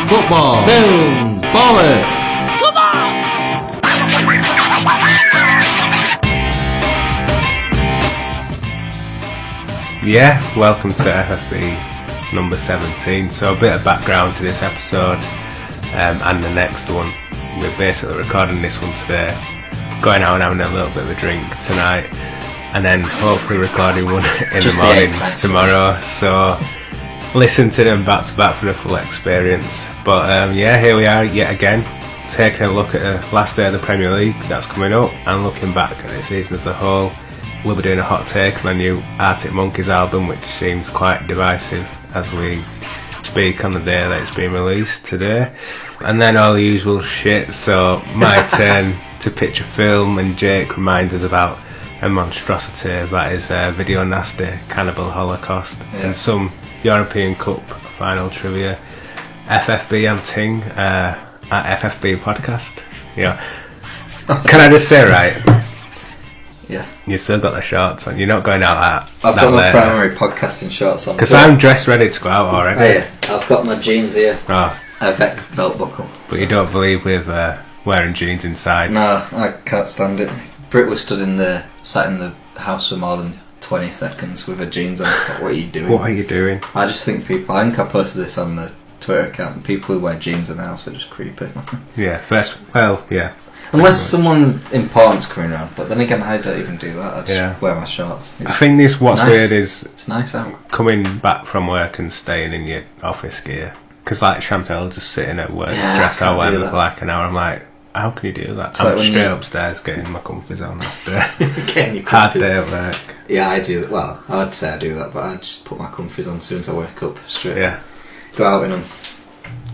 football, films, bollocks. Come on! Yeah, welcome to FFB number 17. So a bit of background to this episode and the next one. We're basically recording this one today, going out and having a little bit of a drink tonight, and then hopefully recording one in Just the morning tomorrow. So listen to them back to back for the full experience. But yeah, here we are yet again, taking a look at the last day of the Premier League that's coming up and looking back at the season as a whole. We'll be doing a hot take on a new Arctic Monkeys album, which seems quite divisive as we speak on the day that it's being released today. And then all the usual shit, so my turn to pitch a film, and Jake reminds us about a monstrosity that is Video Nasty, Cannibal Holocaust, and some European Cup final trivia. FFB and Ting at FFB podcast. Yeah. Can I just say, right? Yeah. You've still got the shorts on. You're not going out that. I've got my primary podcasting shorts on. Because I'm dressed ready to go out already. Oh, yeah. I've got my jeans here. Oh. A Vec belt buckle. But you don't believe with wearing jeans inside? No, I can't stand it. Brit was sat in the house for more than 20 seconds with her jeans on. What are you doing? What are you doing? I just think I think I posted this on the Twitter account. People who wear jeans in the house are just creepy. Yeah, yeah. Unless someone important's coming around, but then again, I don't even do that. I just wear my shorts. I think what's nice. weird is it's nice out. Coming back from work and staying in your office gear. Because like Chantel just sitting at work, dressed out whatever for like an hour. I'm like, how can you do that? It's I'm like straight upstairs getting my comfies on after getting your hard day at work. Yeah, I do. Well, I would say I do that, but I just put my comfies on as soon as I wake up. Straight. Yeah. Go out in them.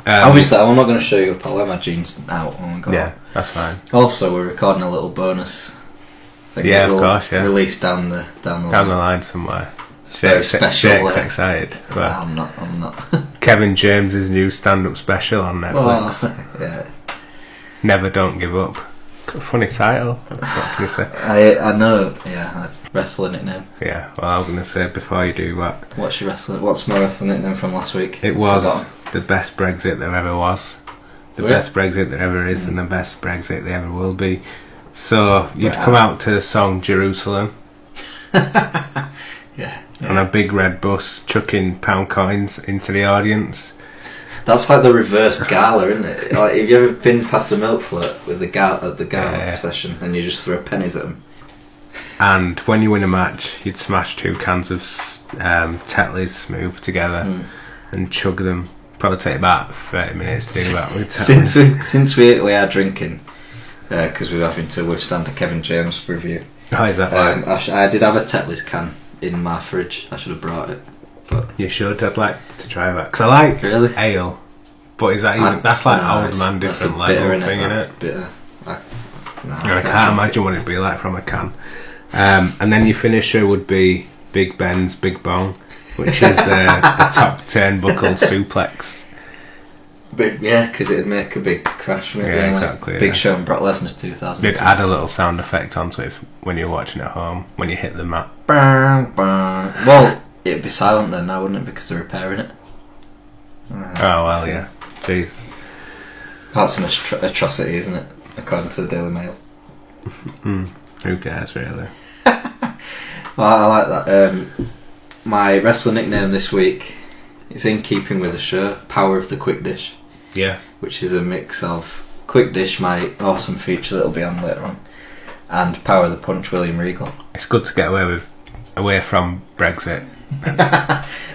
Obviously, I'm not going to show you up. I'll wear my jeans out when we go. Yeah, that's fine. Also, we're recording a little bonus. Of course, yeah. Release down the line somewhere. Very special. Jake's excited. Well, I'm not. Kevin James's new stand-up special on Netflix. Yeah. Never Don't Give Up. Funny title. What can you say? I know. Yeah, wrestling nickname. Yeah. Well, I'm going to say before you do that. What's my wrestling nickname from last week? It was the best Brexit there ever was, the best Brexit there ever is, and the best Brexit there ever will be. So you'd come out to the song Jerusalem. Yeah. On a big red bus, chucking pound coins into the audience. That's like the reverse gala, isn't it? Like, have you ever been past a milk float with the gala session and you just throw pennies at them? And when you win a match, you'd smash 2 cans of Tetley's Smooth together and chug them. Probably take about 30 minutes to do that with Tetley's. Since we are drinking, because we're having to withstand a Kevin James review. Oh, is that right? I did have a Tetley's can in my fridge. I should have brought it. But you should. I'd like to try that because I like ale, but is that that's like old man different level thing, isn't it? Bitter. I can't imagine what it'd be like from a can. And then your finisher would be Big Ben's Big Bong, which is a top turnbuckle suplex. Because it'd make a big crash. Exactly. Big Show and Brock Lesnar's 2000. You'd add a little sound effect onto it when you're watching at home when you hit the mat. Well, it'd be silent then now, wouldn't it? Because they're repairing it. Yeah. Jesus. That's an atrocity, isn't it? According to the Daily Mail. Who cares, really? Well, I like that. My wrestler nickname this week is in keeping with the show, Power of the Quick Dish. Yeah. Which is a mix of Quick Dish, my awesome feature that'll be on later on, and Power of the Punch, William Regal. It's good to get away from Brexit.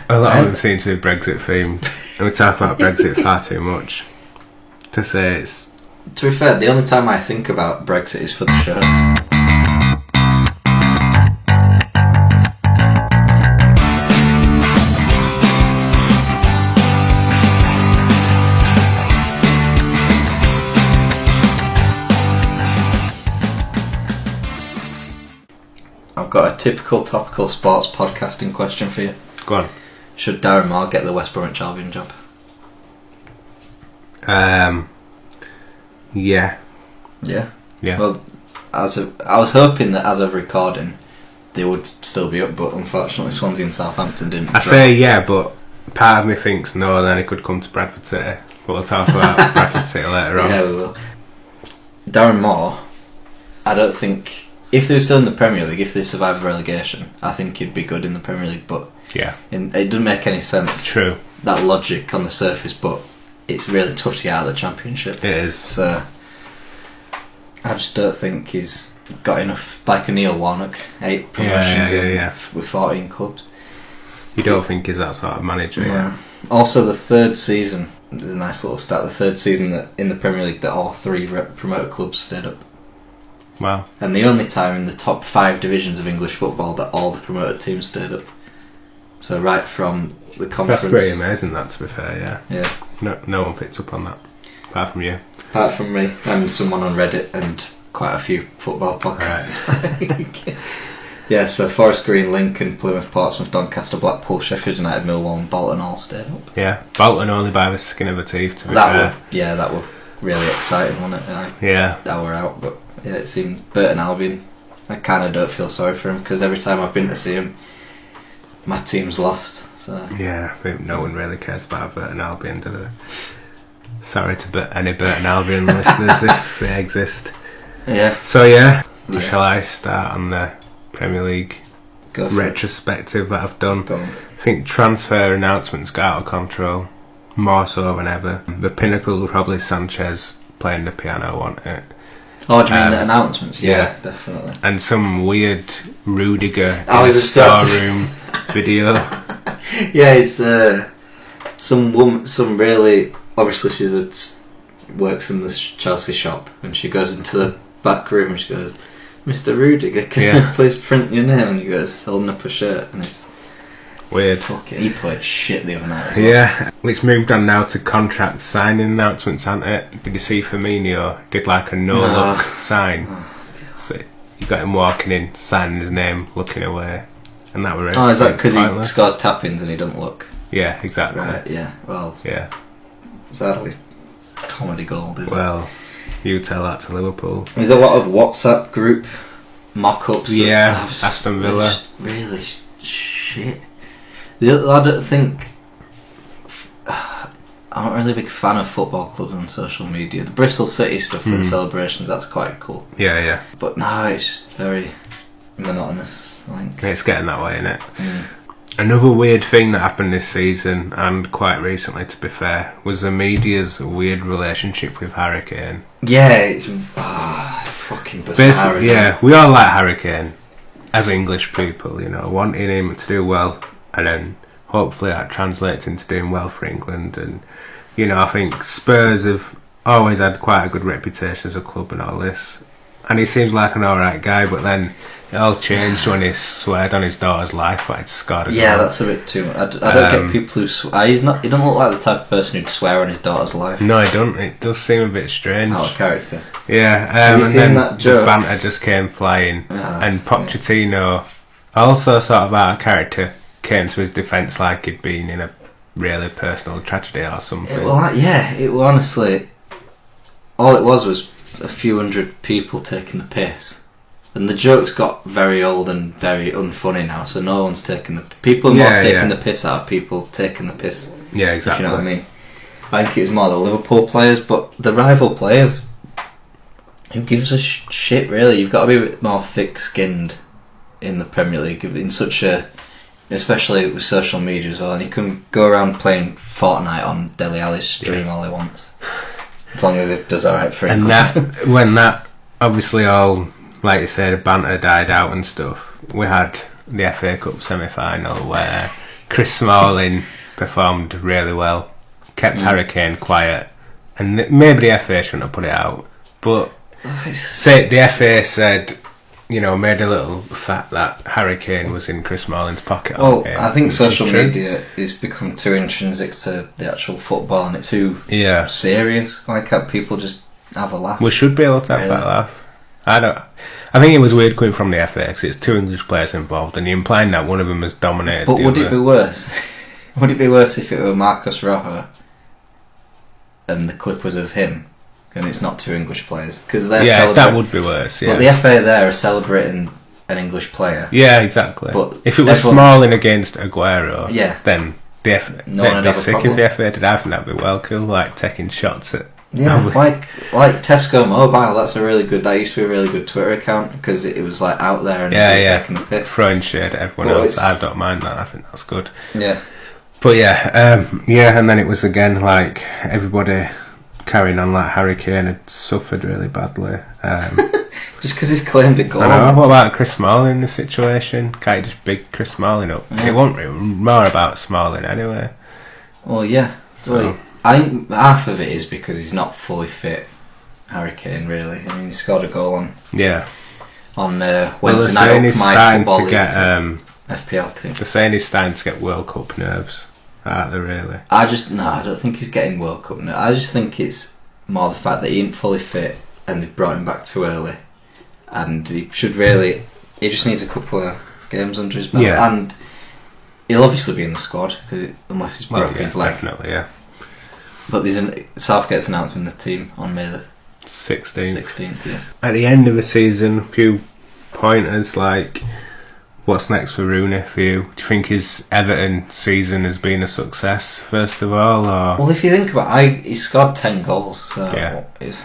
A lot of them seem to be Brexit themed, and we talk about Brexit far too much to say it's. To be fair, the only time I think about Brexit is for the show. I've got a typical topical sports podcasting question for you. Go on. Should Darren Moore get the West Bromwich Albion job? Yeah. Yeah? Yeah. Well, I was hoping that as of recording, they would still be up, but unfortunately Swansea and Southampton didn't. I say yeah, but part of me thinks no, then he could come to Bradford City But we'll talk about Bracket City later on. Yeah, we will. Darren Moore, I don't think, if they were still in the Premier League, if they survived relegation, I think he'd be good in the Premier League, but it doesn't make any sense. True. That logic on the surface, but it's really tough to get out of the Championship. It is. So, I just don't think he's got enough, like a Neil Warnock, 8 promotions with 14 clubs. You don't think he's that sort of manager? Yeah. Also, the third season, a nice little stat, the third season that in the Premier League that all 3 promoted clubs stayed up. Wow. And the only time in the top 5 divisions of English football that all the promoted teams stayed up. So right from the conference. That's pretty amazing, that, to be fair, Yeah. No one picked up on that, apart from you. Apart from me and someone on Reddit and quite a few football podcasts. Right. Yeah, so Forest Green, Lincoln, Plymouth, Portsmouth, Doncaster, Blackpool, Sheffield United, Millwall and Bolton all stayed up. Yeah, Bolton only by the skin of the teeth, to be fair. That were really exciting, wasn't it? Yeah. That were out, but yeah, it seemed Burton Albion. I kind of don't feel sorry for him because every time I've been to see him, my team's lost. So yeah, I think no one really cares about Burton Albion, do they? Sorry to any Burton Albion listeners if they exist. Yeah. So shall I start on the Premier League retrospective that I've done? Go on. I think transfer announcements got out of control, more so than ever. The pinnacle was probably Sanchez playing the piano, wasn't it? Oh, do you mean the announcements? Yeah, definitely. And some weird Rudiger storeroom video. Yeah, it's some woman, some really, obviously works in the Chelsea shop, and she goes into the back room and she goes, Mr. Rudiger, can you please print your name? And he goes, holding up a shirt, and it's weird. He played shit the other night. Yeah, it's moved on now to contract signing announcements, hasn't it? Did you see Firmino did like a no-look sign? So you got him walking in, signing his name, looking away, and that was it. Oh, is that because he scores tap-ins and he doesn't look? Yeah, exactly. Right, yeah, well, yeah. Sadly, comedy gold, is it? Well, you tell that to Liverpool. There's a lot of WhatsApp group mock-ups. Yeah, Aston Villa. Really shit. I don't think. I'm not really a big fan of football clubs on social media. The Bristol City stuff for the celebrations, that's quite cool. Yeah. But no, it's just very monotonous, I think. It's getting that way, isn't it? Another weird thing that happened this season, and quite recently to be fair, was the media's weird relationship with Harry Kane. Yeah, it's fucking bizarre. Yeah, we all like Harry Kane as English people, wanting him to do well, and then hopefully that translates into doing well for England. And I think Spurs have always had quite a good reputation as a club and all this, and he seems like an alright guy, but then it all changed when he sweared on his daughter's life, but it's scarred. Yeah, that's a bit too much. I don't get people who swear. He doesn't look like the type of person who'd swear on his daughter's life. No, he doesn't. It does seem a bit strange. Out of character. Yeah, Have you and seen then that joke? The banter just came flying, and Pochettino, also sort of out of character, came to his defence like he'd been in a really personal tragedy or something. It was honestly, all it was a few hundred people taking the piss. And the jokes got very old and very unfunny now, so no one's taking people are more taking the piss out of people taking the piss. Yeah, exactly. If you know what I mean? I think it was more the Liverpool players, but the rival players, who gives a shit really? You've got to be a bit more thick-skinned in the Premier League, in such a, especially with social media as well, and he can go around playing Fortnite on Dele Alli's stream all he wants, as long as it does alright for him. And when that obviously all, like you said, the banter died out and stuff, we had the FA Cup semi-final where Chris Smalling performed really well, kept Harry Kane quiet, and maybe the FA shouldn't have put it out, but the FA said, made a little fact that Harry Kane was in Chris Smalling's pocket. Well, I think social media has become too intrinsic to the actual football, and it's too serious. Why can't people just have a laugh? We should be able to have that laugh. I think it was weird coming from the FA because it's 2 English players involved, and you're implying that one of them has dominated. But would it be worse? Would it be worse if it were Marcus Rojo and the clip was of him, and it's not 2 English players? Because that would be worse. Yeah. But the FA there are celebrating an English player. Yeah, exactly. But if it was Smalling against Aguero, then no one would be have a sick problem. if the FA did. I think that'd be well cool, like taking shots at. Yeah, like Tesco Mobile. That's a really good. That used to be a really good Twitter account because it was like out there and taking the piss, throwing shade at everyone else. I don't mind that. I think that's good. Yeah, but and then it was again like everybody carrying on like Harry Kane had suffered really badly. just because he's claimed it goal. I know. What about Chris Smalling in the situation? Can't you just big Chris Smalling up? Yeah. It won't really more about Smalling anyway. Well, yeah. So. I think half of it is because he's not fully fit, Harry Kane, really. I mean, he scored a goal on Wednesday night up my football league FPL team. They're saying he's starting to get World Cup nerves, aren't they, really? I don't think he's getting World Cup nerves. I just think it's more the fact that he ain't fully fit and they brought him back too early. And he just needs a couple of games under his belt. Yeah. And he'll obviously be in the squad, unless he's broken his leg. Definitely, yeah. But Southgate's announcing the team on May the 16th, yeah. At the end of the season, a few pointers like what's next for Rooney for you? Do you think his Everton season has been a success, first of all? Or? Well, if you think about it, he scored 10 goals, so it's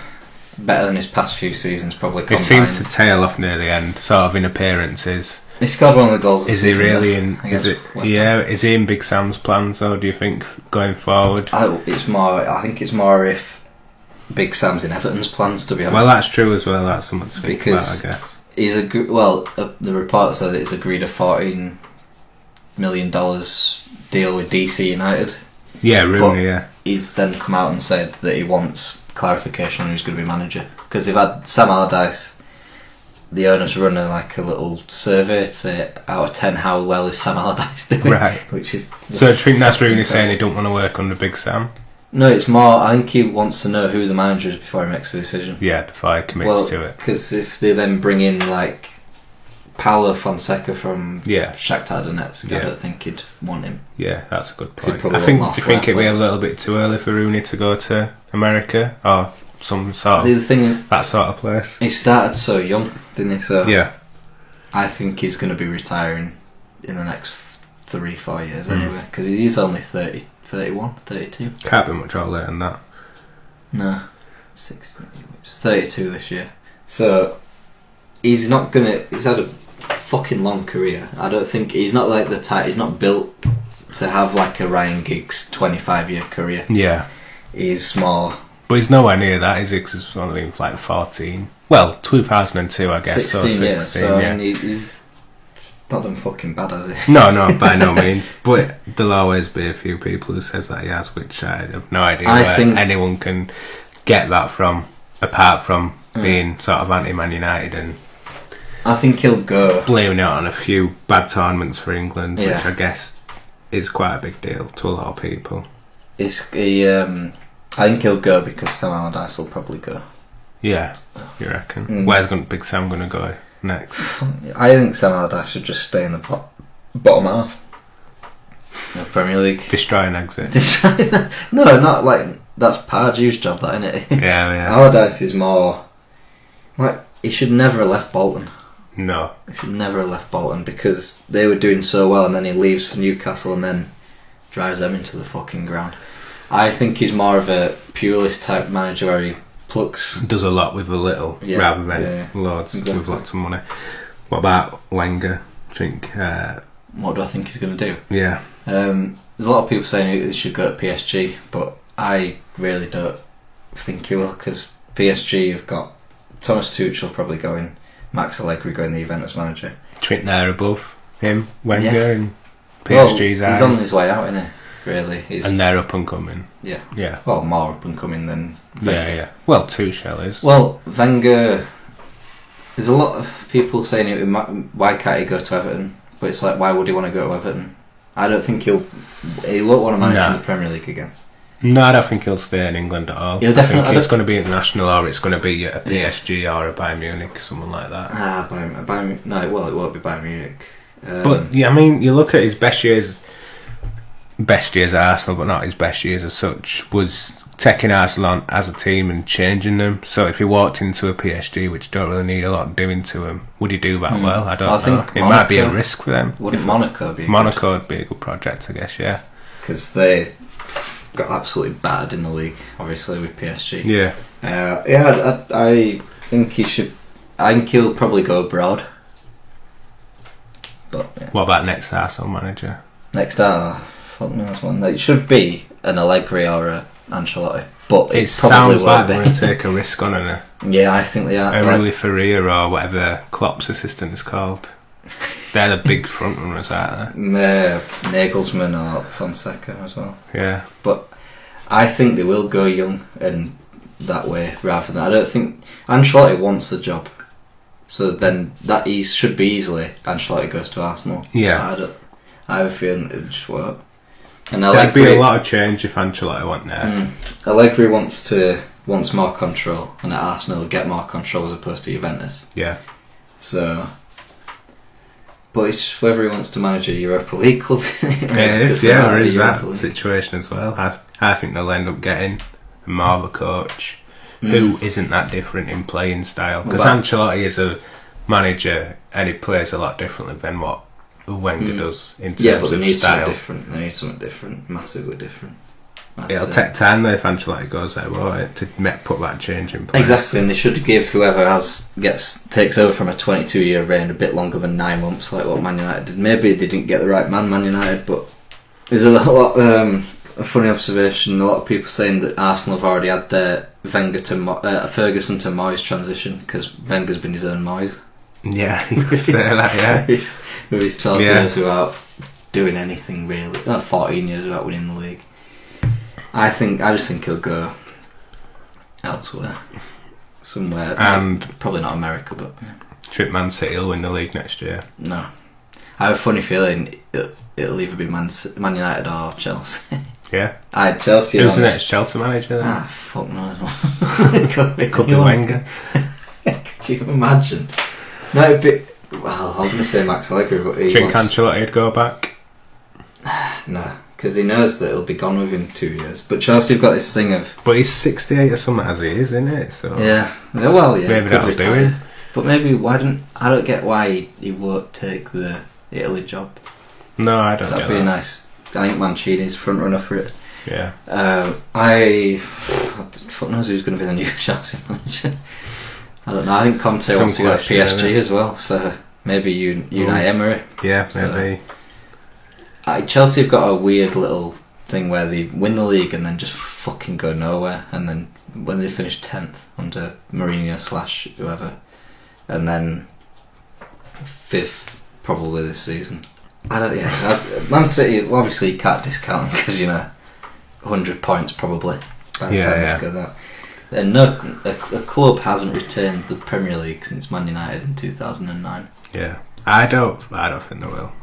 better than his past few seasons, probably combined. He seemed to tail off near the end, sort of in appearances. He scored one of the goals. Is he really in? Is he in Big Sam's plans, or do you think going forward? I think it's more if Big Sam's in Everton's plans, to be honest. Well, that's true as well. That's something to think about, I guess. He's the report said that he's agreed a $14 million deal with DC United. Yeah, Rooney. Yeah. He's then come out and said that he wants clarification on who's going to be manager, because they've had Sam Allardyce. The owners run a little survey to say out of 10 how well is Sam Allardyce doing. Right. Which is. So do you think that's Rooney saying he don't want to work under Big Sam? No, it's more. I think he wants to know who the manager is before he makes the decision. Yeah, before he commits to it. Because if they then bring in like Paulo Fonseca from Shakhtar Donetsk, I don't think he'd want him. Yeah, that's a good point. Do you think it'd be a little bit too early for Rooney to go to America or some sort of that sort of place? He started so young, didn't he? So yeah, I think he's going to be retiring in the next 3-4 years anyway, because he's only 30, 31, 32. Can't be much older than that. No, 60. He's 32 this year. So he's not gonna. He's had a fucking long career. I don't think he's not like the type. He's not built to have like a Ryan Giggs 25-year career. Yeah, he's more. But he's nowhere near that, is he? Because he's only been like 14. Well, 2002, I guess. 16, so 16, yeah. So I mean, he's not done fucking bad, has he? No, by no means. But there'll always be a few people who says that he has, which I have no idea where anyone can get that from, apart from being sort of anti-Man United and. I think he'll go. Blaming it on a few bad tournaments for England, which I guess is quite a big deal to a lot of people. I think he'll go because Sam Allardyce will probably go. Yeah, you reckon? Where's Big Sam going to go next? I think Sam Allardyce should just stay in the bottom half of Premier League. Destroy an exit. No, not like that's Pardew's job, that, isn't it? Yeah. Allardyce is more like he should never have left Bolton. No, he should never have left Bolton because they were doing so well, and then he leaves for Newcastle and then drives them into the fucking ground. I think he's more of a purist type manager where he plucks. Does a lot with a little rather than loads with lots of money. What about Wenger? What do I think he's going to do? Yeah. There's a lot of people saying he should go to PSG, but I really don't think he will, because PSG have got Thomas Tuchel probably going, Max Allegri going the Juventus manager. Do you think they're above him, Wenger, and PSG's eyes? He's on his way out, isn't he? Really, and they're up and coming. Yeah. Well, more up and coming than Wenger. Yeah. Well, Tuchel is. Well, Wenger. There's a lot of people saying why can't he go to Everton? But it's like, why would he want to go to Everton? I don't think he won't want to manage in the Premier League again. No, I don't think he'll stay in England at all. I think it's going to be international, or it's going to be a PSG or a Bayern Munich, someone like that. Bayern. No, well, it won't be Bayern Munich. But I mean, you look at his best years at Arsenal, but not his best years as such, was taking Arsenal on as a team and changing them. So if he walked into a PSG, which don't really need a lot doing to him, would he do that well? I don't know. It might be a risk for them. Wouldn't Monaco be? Monaco would be a good project, I guess. Yeah. because they got absolutely battered in the league, obviously with PSG. Yeah. I think he should. I think he'll probably go abroad. But yeah. What about next Arsenal manager? Next fuck knows one. It should be an Allegri or a Ancelotti, but it probably sounds like they're going to take a risk on it. Yeah, I think they are. Emily Ferreira or whatever Klopp's assistant is called. They're the big front runners, aren't they? Nagelsmann or Fonseca as well. Yeah. But I think they will go young and that way rather than. I don't think Ancelotti wants the job, so then that should be easily Ancelotti goes to Arsenal. Yeah. I have a feeling it just won't. And there'd be a lot of change if Ancelotti went there. Allegri wants more control, and at Arsenal he'll get more control as opposed to Juventus. Yeah. So, but it's whether he wants to manage a Europa League club. There is that situation as well. I think they'll end up getting more of a coach who isn't that different in playing style, because Ancelotti is a manager and he plays a lot differently than what Wenger does in terms of style. Yeah, but they need something different. They need something different, massively different. It'll take time though if Ancelotti goes there, won't it, to put that change in place. Exactly, and they should give whoever takes over from a 22-year reign a bit longer than 9 months, like what Man United did. Maybe they didn't get the right Man United, but there's a lot a funny observation. A lot of people saying that Arsenal have already had their Ferguson to Moyes transition because Wenger's been his own Moyes. Yeah, you could say that. Yeah, with his 12 years without doing anything really, 14 years without winning the league. I just think he'll go elsewhere, somewhere, and probably not America, but Trip Man City will win the league next year. No, I have a funny feeling it'll either be Man United or Chelsea. Yeah, Chelsea. Who's the next Chelsea manager then? Fuck knows. Could be Wenger. Could you imagine? No, it'd be. Well, I'm going to say Max Allegri, but do you think Ancelotti'd go back? No. Because he knows that he'll be gone within 2 years. But Chelsea have got this thing of... But he's 68 or something as he is, isn't it? So yeah. Well, yeah. Maybe that'll do him. But maybe I don't get why he won't take the Italy job. No, I don't get that. That'd be nice. I think Mancini's front runner for it. Yeah. Fuck knows who's going to be the new Chelsea manager. I don't know. I think Conte wants to go to PSG as well. So maybe Unai Emery. Yeah, maybe. Chelsea have got a weird little thing where they win the league and then just fucking go nowhere, and then when they finish 10th under Mourinho / whoever, and then 5th probably this season. Man City, obviously you can't discount because 100 points probably by the time this goes out. And a club hasn't retained the Premier League since Man United in 2009. Yeah, I don't think they will.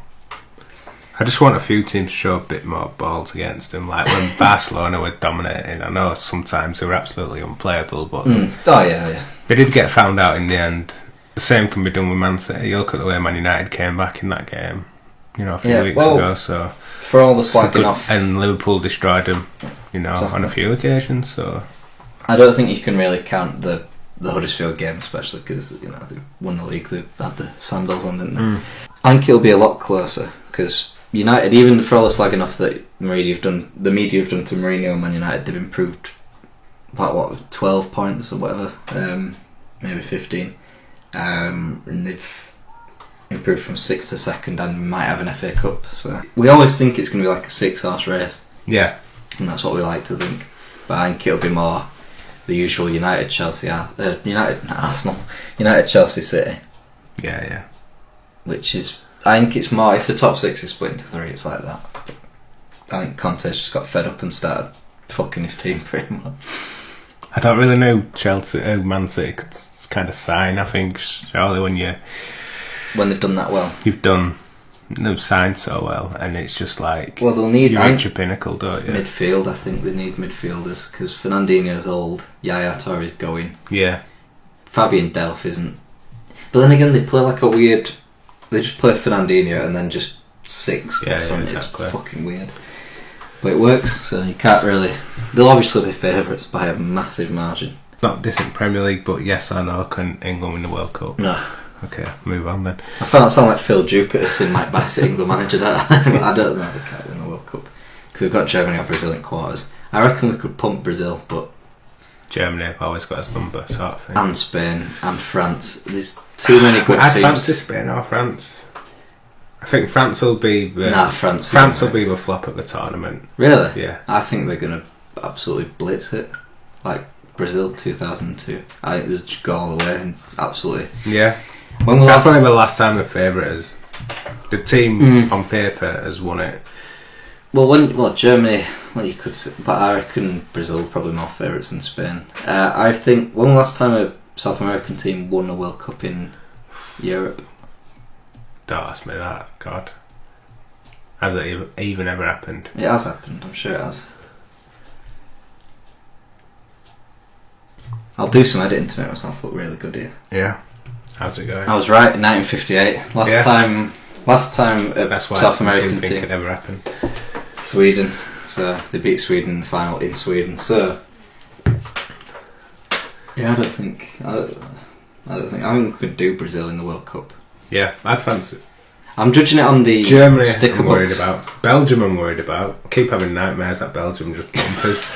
I just want a few teams to show a bit more balls against them, like when Barcelona were dominating. I know sometimes they were absolutely unplayable, but they did get found out in the end. The same can be done with Man City. You look at the way Man United came back in that game, a few weeks ago. So for all the slagging off, and Liverpool destroyed them, on a few occasions. So I don't think you can really count the Huddersfield game, especially because they won the league. They had the sandals on, didn't they? I think it'll be a lot closer because United, even for all the slagging off that the media have done to Mourinho and Man United, they've improved about 12 points or whatever, maybe 15, and they've improved from 6th to 2nd and might have an FA Cup. So we always think it's going to be like a 6-horse race. Yeah, and that's what we like to think. But I think it'll be more the usual United Chelsea City. Yeah. Which is, I think it's more, if the top 6 is split into 3, it's like that. I think Conte's just got fed up and started fucking his team pretty much. I don't really know Man City could kind of sign. I think surely when they've done that well, they've signed so well, and it's just like, well, they'll need, you reach a pinnacle, don't you? Midfield. I think they need midfielders because Fernandinho's old, Yaya Touré's going. Yeah. Fabian Delph isn't. But then again, they play like a weird. They just play Fernandinho and then just 6. Exactly. It's fucking weird. But it works, so you can't really. They'll obviously be favourites by a massive margin. Not this in Premier League, but yes or no, can England win the World Cup? No. Okay, move on then. I found that sound like Phil Jupiter in Mike Bassett, England manager. I don't know if they can't win the World Cup. because we've got Germany or Brazil in quarters. I reckon we could pump Brazil, but Germany have always got his number, sort of thing. And Spain and France. There's too many good teams. I'd fancy Spain or France. I think France will be France will be the flop at the tournament. Really? Yeah. I think they're going to absolutely blitz it, like Brazil 2002. I think they'll just go all the way and absolutely. Yeah. When That's probably the last time the favourite is. The team on paper has won it. Well, Germany. Well, you could say, but I reckon Brazil are probably more favourites than Spain. I think when the last time a South American team won a World Cup in Europe? Don't ask me that, God. Has it even ever happened? It has happened, I'm sure it has. I'll do some editing to make myself look really good here. Yeah. How's it going? I was right, 1958. Last time a South American team. It never happened. Sweden. So they beat Sweden in the final in Sweden. So yeah, I think we could do Brazil in the World Cup. Yeah, I'd fancy it. I'm judging it on the Germany sticker I'm worried books. about. Belgium I'm worried about. I keep having nightmares that Belgium just bumpers.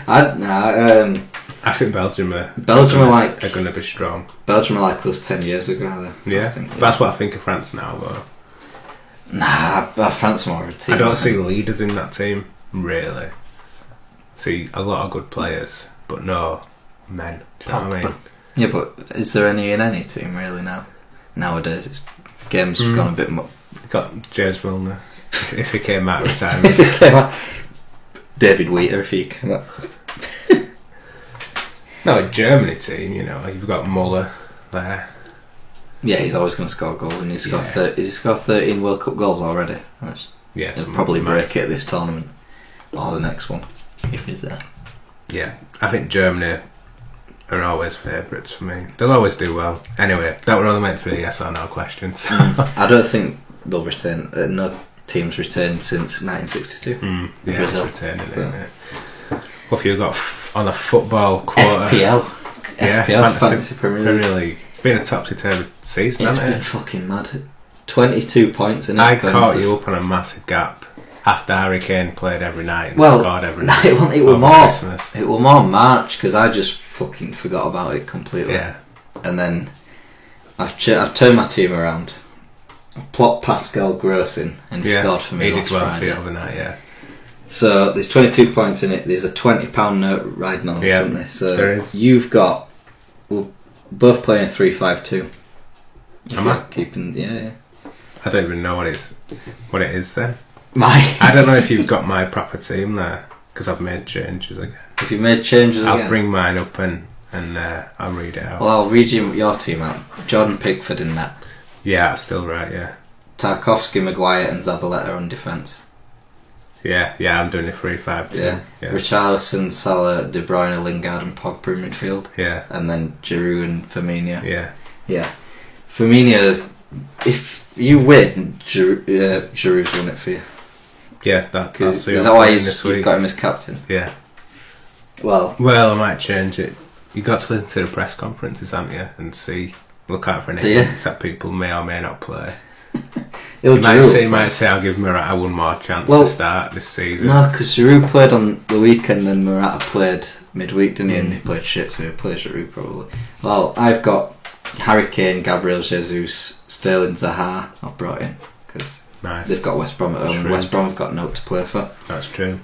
I think Belgium are going to be strong. Belgium are like us 10 years ago. Yeah, I think, that's what I think of France now though. Nah, France are more of a team. I don't see leaders in that team, really. See a lot of good players, but no men. Do you know what I mean? Yeah, but is there any in any team really now? Nowadays, games have gone a bit more. Got James Milner if he came out of retirement. If he came out. David Wheater if he came out. No, a Germany team, you know, you've got Muller there. Yeah, he's always going to score goals, and he's scored. Has he scored 13 World Cup goals already? Yes, he'll probably break it at this tournament or the next one if he's there. Yeah, I think Germany are always favourites for me. They'll always do well. Anyway, that were only meant to be a yes or no question. So. I don't think they'll retain. No teams retained since 1962. Yeah, Brazil. Retaining it. What have you got on a football quarter? FPL, Fantasy Premier League. It's been a topsy-turvy season, hasn't it? It's been fucking mad. 22 points in it. I caught you up on a massive gap after Harry Kane played every night and scored every night. It was more March because I just fucking forgot about it completely. Yeah. And then I've turned my team around. I plopped Pascal Gross in and he scored for me last Friday. The other night, yeah. So there's 22 points in it. There's a £20 note riding on it, isn't there? So there is. You've got. We're both playing a 3-5-2. Am I? Yeah. I don't even know what it is then. I don't know if you've got my proper team there because I've made changes again. If you've made changes again, I'll bring mine up and I'll read it out. Well, I'll read your team out. Jordan Pickford in that. Yeah, that's still right. Yeah. Tarkowski, Maguire, and Zabaleta on defence. Yeah, I'm doing a 3-5-2. Yeah. Richarlison, Salah, De Bruyne, Lingard, and Pogba in midfield. Yeah. And then Giroud and Firmino. Yeah. Firmino's. If you win, Giroud's won it for you. Yeah, that's is that why you've got him as captain? Yeah. Well, I might change it. You got to listen to the press conferences, haven't you? And look out for any things that people may or may not play. You might say I'll give Morata one more chance to start this season. No, because Giroud played on the weekend and Morata played midweek, didn't he? And he played shit, so he'll play Giroud probably. Well, I've got Harry Kane, Gabriel Jesus, Sterling, Zaha I've brought in because they've got West Brom at home. West Brom have got no to play for. That's true.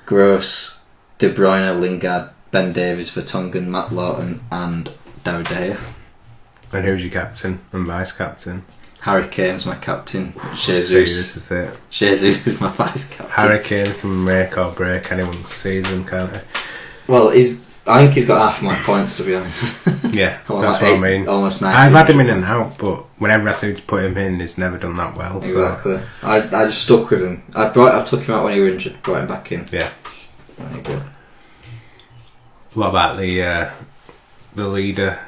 Gross, De Bruyne, Lingard, Ben Davies, Vertonghen, Matt Lawton and David De Gea. And who's your captain and vice captain? Harry Kane's my captain. Jesus. This is it. Jesus is my vice captain. Harry Kane can make or break anyone's season, can't he? Well, I think he's got half my points, to be honest. Yeah, that's what I mean. Almost 90. I've had him in and out, but whenever I seem to put him in, he's never done that well. Exactly. So. I just stuck with him. I took him out when he was injured, brought him back in. Yeah. Very good. What about the leader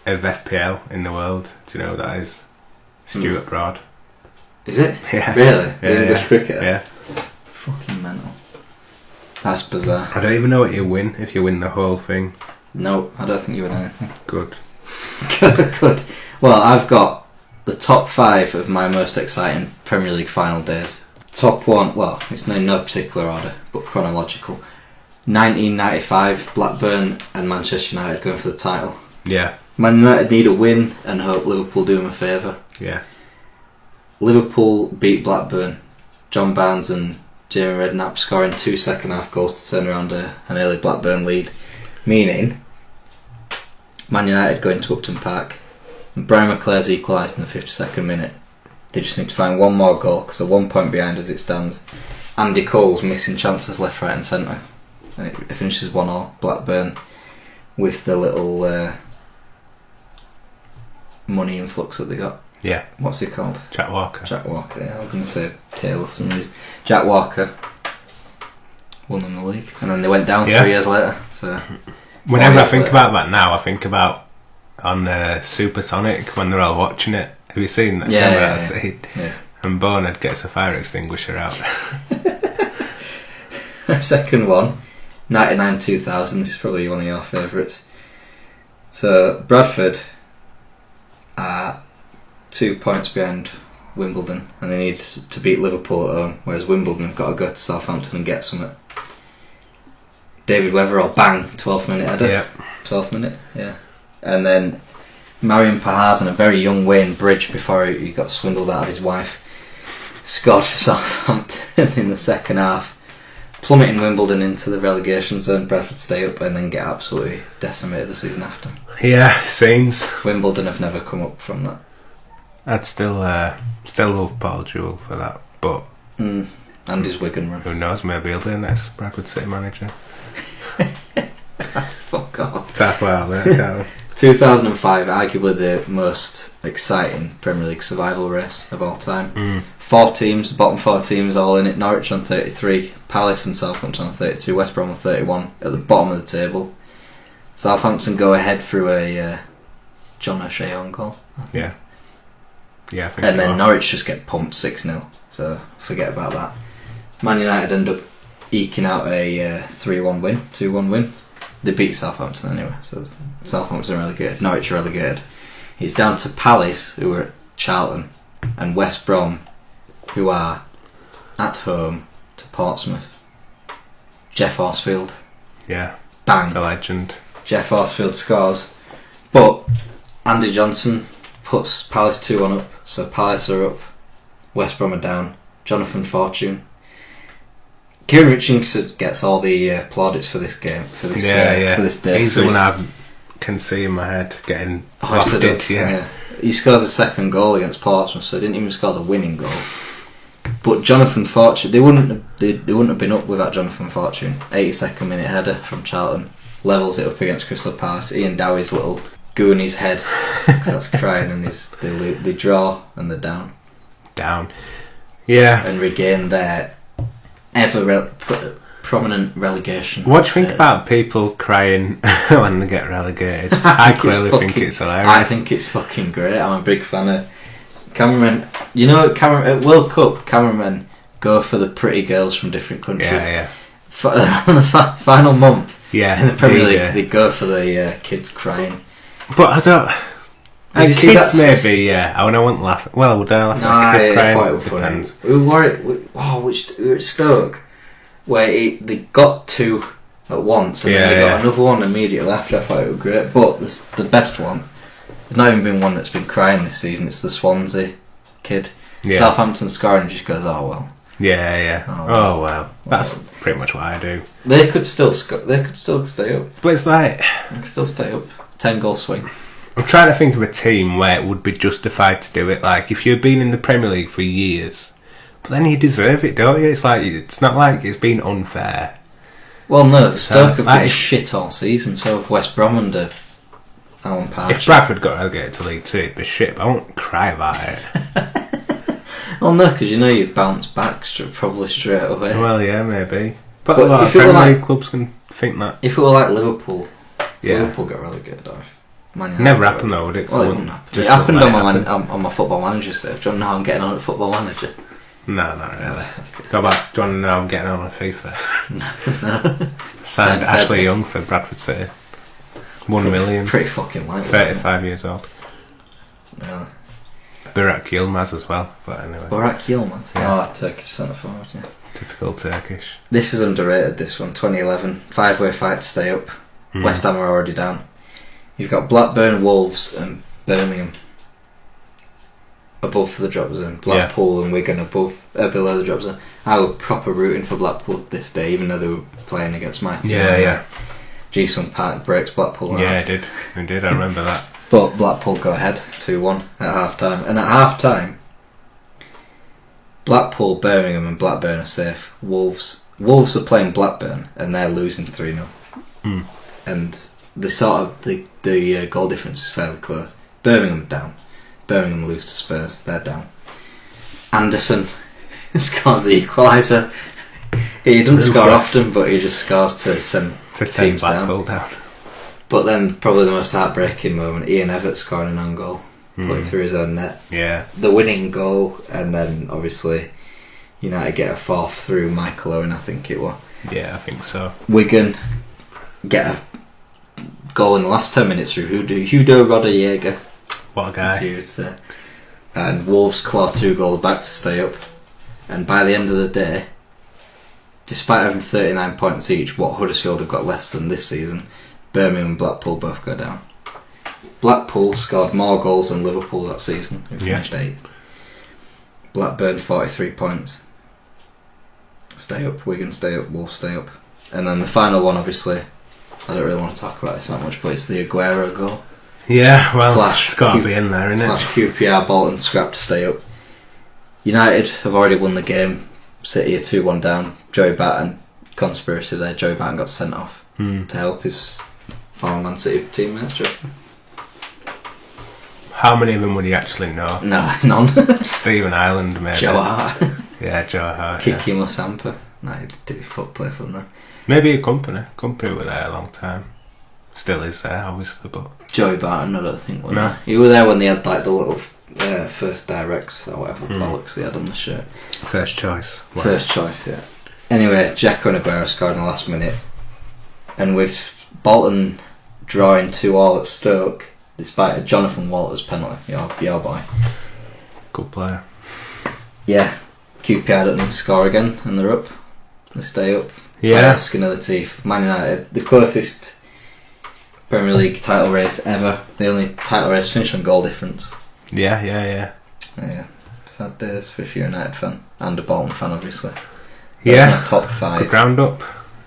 of FPL in the world? Do you know who that is? Stuart Broad. Is it? Yeah. Really? The English cricketer? Yeah. Fucking mental. That's bizarre. I don't even know what you win if you win the whole thing. No, I don't think you win anything. Good. Good. Well, I've got the top 5 of my most exciting Premier League final days. Top one, well, it's in no particular order, but chronological. 1995, Blackburn and Manchester United going for the title. Yeah. Man United need a win and hope Liverpool do them a favour. Yeah. Liverpool beat Blackburn. John Barnes and Jamie Redknapp scoring 2 second-half goals to turn around an early Blackburn lead. Meaning, Man United going to Upton Park. And Brian McClare's equalised in the 52nd minute. They just need to find one more goal because they're 1 point behind as it stands. Andy Cole's missing chances left, right and centre. And it finishes 1-1. Blackburn with the little money influx that they got. Yeah. What's he called? Jack Walker. Jack Walker, yeah. I was going to say Taylor. Jack Walker won them the league. And then they went down 3 years later. So whenever I think about that now, I think about on Supersonic when they're all watching it. Have you seen that? Yeah. And Bonard gets a fire extinguisher out. Second one, 99-2000. This is probably one of your favourites. So Bradford are 2 points behind Wimbledon, and they need to beat Liverpool at home, whereas Wimbledon have got to go to Southampton and get something. David Weatherall, bang, 12th minute header. Yeah. 12th minute, yeah. And then Marion Pahars and a very young Wayne Bridge, before he got swindled out of his wife, scored for Southampton in the second half, plummeting Wimbledon into the relegation zone. Bradford stay up and then get absolutely decimated the season after. Yeah, seems. Wimbledon have never come up from that. I'd still love Paul Jewell for that, but And his Wigan run. who knows, maybe he'll be the next Bradford City manager. Fuck off. Tap out there, can't we? 2005, arguably the most exciting Premier League survival race of all time. 4 teams, bottom 4 teams all in it. Norwich on 33, Palace and Southampton on 32, West Brom on 31 at the bottom of the table. Southampton go ahead through a John O'Shea on goal. Yeah. Yeah, I think and then Norwich just get pumped 6-0, so forget about that. Man United end up eking out a 3-1 win, 2-1 win. They beat Southampton anyway, so Southampton are relegated, Norwich are relegated. It's down to Palace, who are at Charlton, and West Brom, who are at home to Portsmouth. Jeff Horsfield. Yeah. Bang. A legend. Jeff Horsfield scores, but Andy Johnson puts Palace 2-1 up, so Palace are up, West Brom are down. Jonathan Fortune. Kieran Richardson gets all the plaudits for this game, for this day. He's the one I can see in my head getting hoisted up. Yeah. He scores a second goal against Portsmouth, so he didn't even score the winning goal. But Jonathan Fortune, they wouldn't have been up without Jonathan Fortune. 82nd minute header from Charlton levels it up against Crystal Palace. Ian Dowie's little goo in his head starts crying, and they draw and they're down. Yeah. And regain their prominent relegation. What do you think about people crying when they get relegated? I clearly think it's hilarious. I think it's fucking great. I'm a big fan of cameramen. You know, at World Cup, cameramen go for the pretty girls from different countries. Yeah. On the final month in the Premier League, they go for the kids crying. But I don't. Kids maybe, yeah. I wouldn't laugh. Well, would I laugh? No, I thought it was funny. We were at Stoke, where they got 2 at once, and then they got another one immediately after. I thought it was great. But the best one, there's not even been one that's been crying this season. It's the Swansea kid. Yeah. Southampton scoring, just goes, oh well. Yeah. Oh well. That's pretty much what I do. They could still They could still stay up. But it's like they could still stay up. 10-goal swing. I'm trying to think of a team where it would be justified to do it. Like if you've been in the Premier League for years, but then you deserve it, don't you? It's like it's not like it's been unfair. Well, no, Stoke have been shit all season. So have West Brom under Alan Partridge. If Bradford got relegated to League 2, it'd be shit. But I won't cry about it. Well, no, because you know you've bounced back probably straight away. Well, yeah, maybe. But a lot of Premier League clubs can think that. If it were like Liverpool, Liverpool got relegated. Never happened though, would it? Well, it wouldn't happen. It happened on my Football Manager save. Do you want to know how I'm getting on at Football Manager? No, not really. Go back. Do you want to know how I'm getting on at FIFA? No. Signed Ashley Young for Bradford City. 1 million. Pretty fucking light. 35 years old. Yeah. Burak Yilmaz as well, but anyway. Burak Yilmaz? Yeah. Oh, Turkish centre forward, yeah. Typical Turkish. This is underrated, this one, 2011. 5-way fight to stay up. West Ham are already down. You've got Blackburn, Wolves and Birmingham above the drop zone. Blackpool and Wigan above, below the drop zone. I was proper rooting for Blackpool this day, even though they were playing against my team. Yeah. G-Sun Park breaks Blackpool. Yeah, it did. I remember that. But Blackpool go ahead 2-1 at half time. And at half time, Blackpool, Birmingham and Blackburn are safe. Wolves are playing Blackburn and they're losing 3-0. And the goal difference is fairly close. Birmingham down. Birmingham lose to Spurs. They're down. Anderson scores the equaliser. He doesn't score often, but he just scores to send teams Blackpool down. But then probably the most heartbreaking moment, Ian Evatt scoring an own goal, putting through his own net. Yeah. The winning goal, and then obviously United get a fourth through Michael Owen, I think it was. Yeah, I think so. Wigan get a goal in the last 10 minutes through Hugo Rodallega. What a guy. As you would say. And Wolves claw 2 goals back to stay up. And by the end of the day, despite having 39 points each, what Huddersfield have got less than this season, Birmingham and Blackpool both go down. Blackpool scored more goals than Liverpool that season, who finished 8th. Blackburn 43 points. Stay up, Wigan stay up, Wolves stay up. And then the final one, obviously, I don't really want to talk about this that much, but it's the Aguero goal. Yeah, well, it's got to be in there, isn't it? / QPR Bolton scrap to stay up. United have already won the game. City are 2-1 down. Joey Barton, conspiracy there, Joey Barton got sent off to help his former Man City teammates. How many of them would you actually know? No, none. Stephen Ireland, maybe. Joe Hart. Yeah, Joe Hart. Kiki Musampa. No, he did play for them then. Maybe a company. Company were there a long time. Still is there, obviously, but... Joey Barton, I don't think, was there. He was there when they had like the little first direct or whatever bollocks they had on the shirt. First choice. Wow. First choice, yeah. Anyway, Dzeko and Aguero scored in the last minute. And with Bolton drawing 2-2 at Stoke, despite a Jonathan Walters penalty, your boy. Good player. Yeah, QPR don't need to score again, and they're up. They stay up. Yeah. Skin of the teeth. Man United, the closest Premier League title race ever. The only title race finished on goal difference. Yeah. Sad days for a United fan and a Bolton fan, obviously. Yeah. Top 5. Good round up.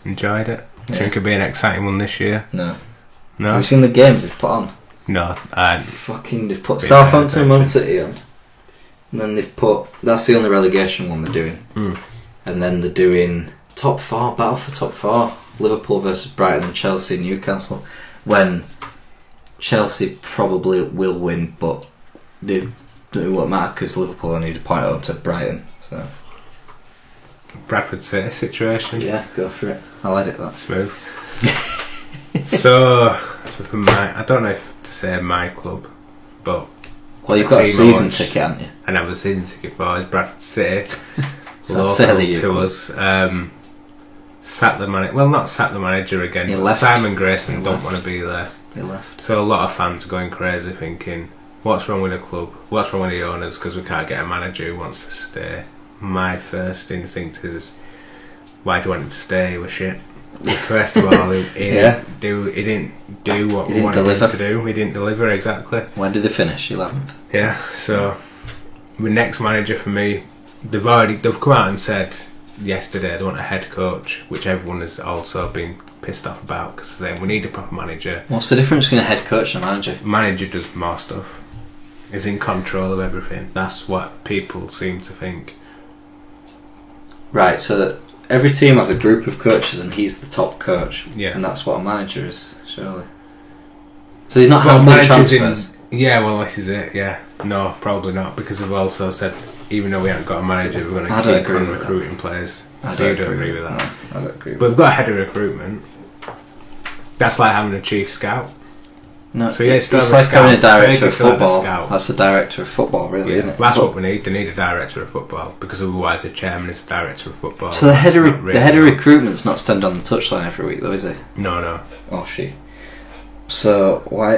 Enjoyed it. Yeah. Think it'll be an exciting one this year. No. No. Have you seen the games they've put on? No. They've put Southampton and Man City on. And then they've put... That's the only relegation one they're doing. And then they're doing top 4, battle for top 4. Liverpool versus Brighton and Chelsea and Newcastle. When Chelsea probably will win, but it won't matter because Liverpool only need a point up to Brighton. So Bradford City situation. Yeah, go for it. I'll edit that. Smooth. So for I don't know if to say my club, but well, you've got a season ticket, haven't you? I have a season ticket for it's Bradford City. So local to us. Sacked the manager. Well, not sacked the manager again. He But left. Simon Grayson don't want to be there. He left. So a lot of fans are going crazy, thinking, "What's wrong with the club? What's wrong with the owners? Because we can't get a manager who wants to stay." My first instinct is, why do you want him to stay? He was shit. First of all, he didn't do what we wanted him to do. He didn't deliver exactly. When did they finish? 11th. Yeah. So the next manager for me, they've come out and said yesterday they want a head coach, which everyone has also been pissed off about because they're saying we need a proper manager. What's the difference between a head coach and a manager? Manager does more stuff. Is in control of everything. That's what people seem to think. Right, so that every team has a group of coaches and he's the top coach. Yeah. And that's what a manager is, surely. So he's not handling transfers? Yeah, well, this is it, yeah. No, probably not, because they've also said, even though we haven't got a manager, we're going to keep on recruiting players. I don't agree with that. No, I don't agree with But we've got a head of recruitment. That's like having a chief scout. No, so yeah, it's like having a director of football. That's the director of football, really, isn't it? That's what we need. They need a director of football because otherwise the chairman is the director of football. So the head of recruitment's not standing on the touchline every week, though, is he? No. Oh, she. So why?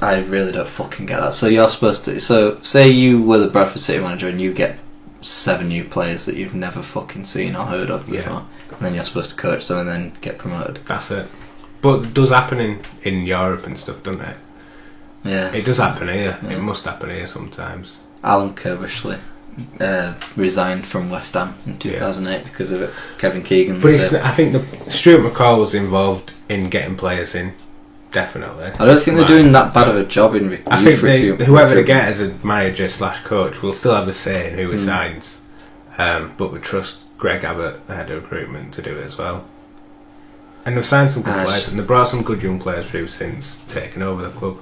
I really don't fucking get that. So you're supposed to. So say you were the Bradford City manager and you get 7 new players that you've never fucking seen or heard of before, and then you're supposed to coach them and then get promoted. That's it. But it does happen in Europe and stuff, doesn't it? Yeah. It does happen here. Yeah. It must happen here sometimes. Alan Kirbishley resigned from West Ham in 2008 because of it. Kevin Keegan. But I think Stuart McCall was involved in getting players in. Definitely. I don't think they're doing that bad of a job in recruitment. I think whoever they get as a manager / coach will still have a say in who he signs. But we trust Greg Abbott, the head of recruitment, to do it as well. And they've signed some good players, and they've brought some good young players through since taking over the club.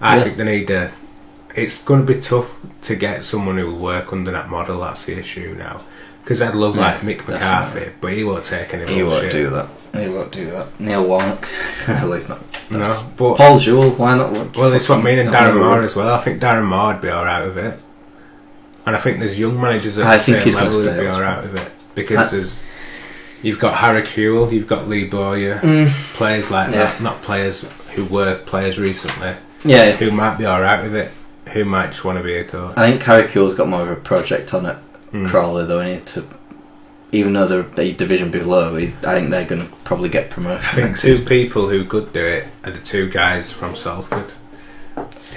I think they need it's going to be tough to get someone who will work under that model. That's the issue now. Because I'd love like Mick McCarthy, but he won't take any bullshit. He won't do that. Neil Warnock. Well, he's not. No, but Paul Jewell, why not? Well, it's what I mean, and Darren Moore as well. I think Darren Moore would be alright with it. And I think there's young managers at the same level who'd be alright with it. Because you've got Harry Kewell, you've got Lee Bowyer, players like that. Not players who were players recently. Yeah. Who might be alright with it. Who might just want to be a coach. I think Harry Kewell's got more of a project on it. Crawley, though, even though they're a division below, I think they're going to probably get promotion. I think two people who could do it are the 2 guys from Salford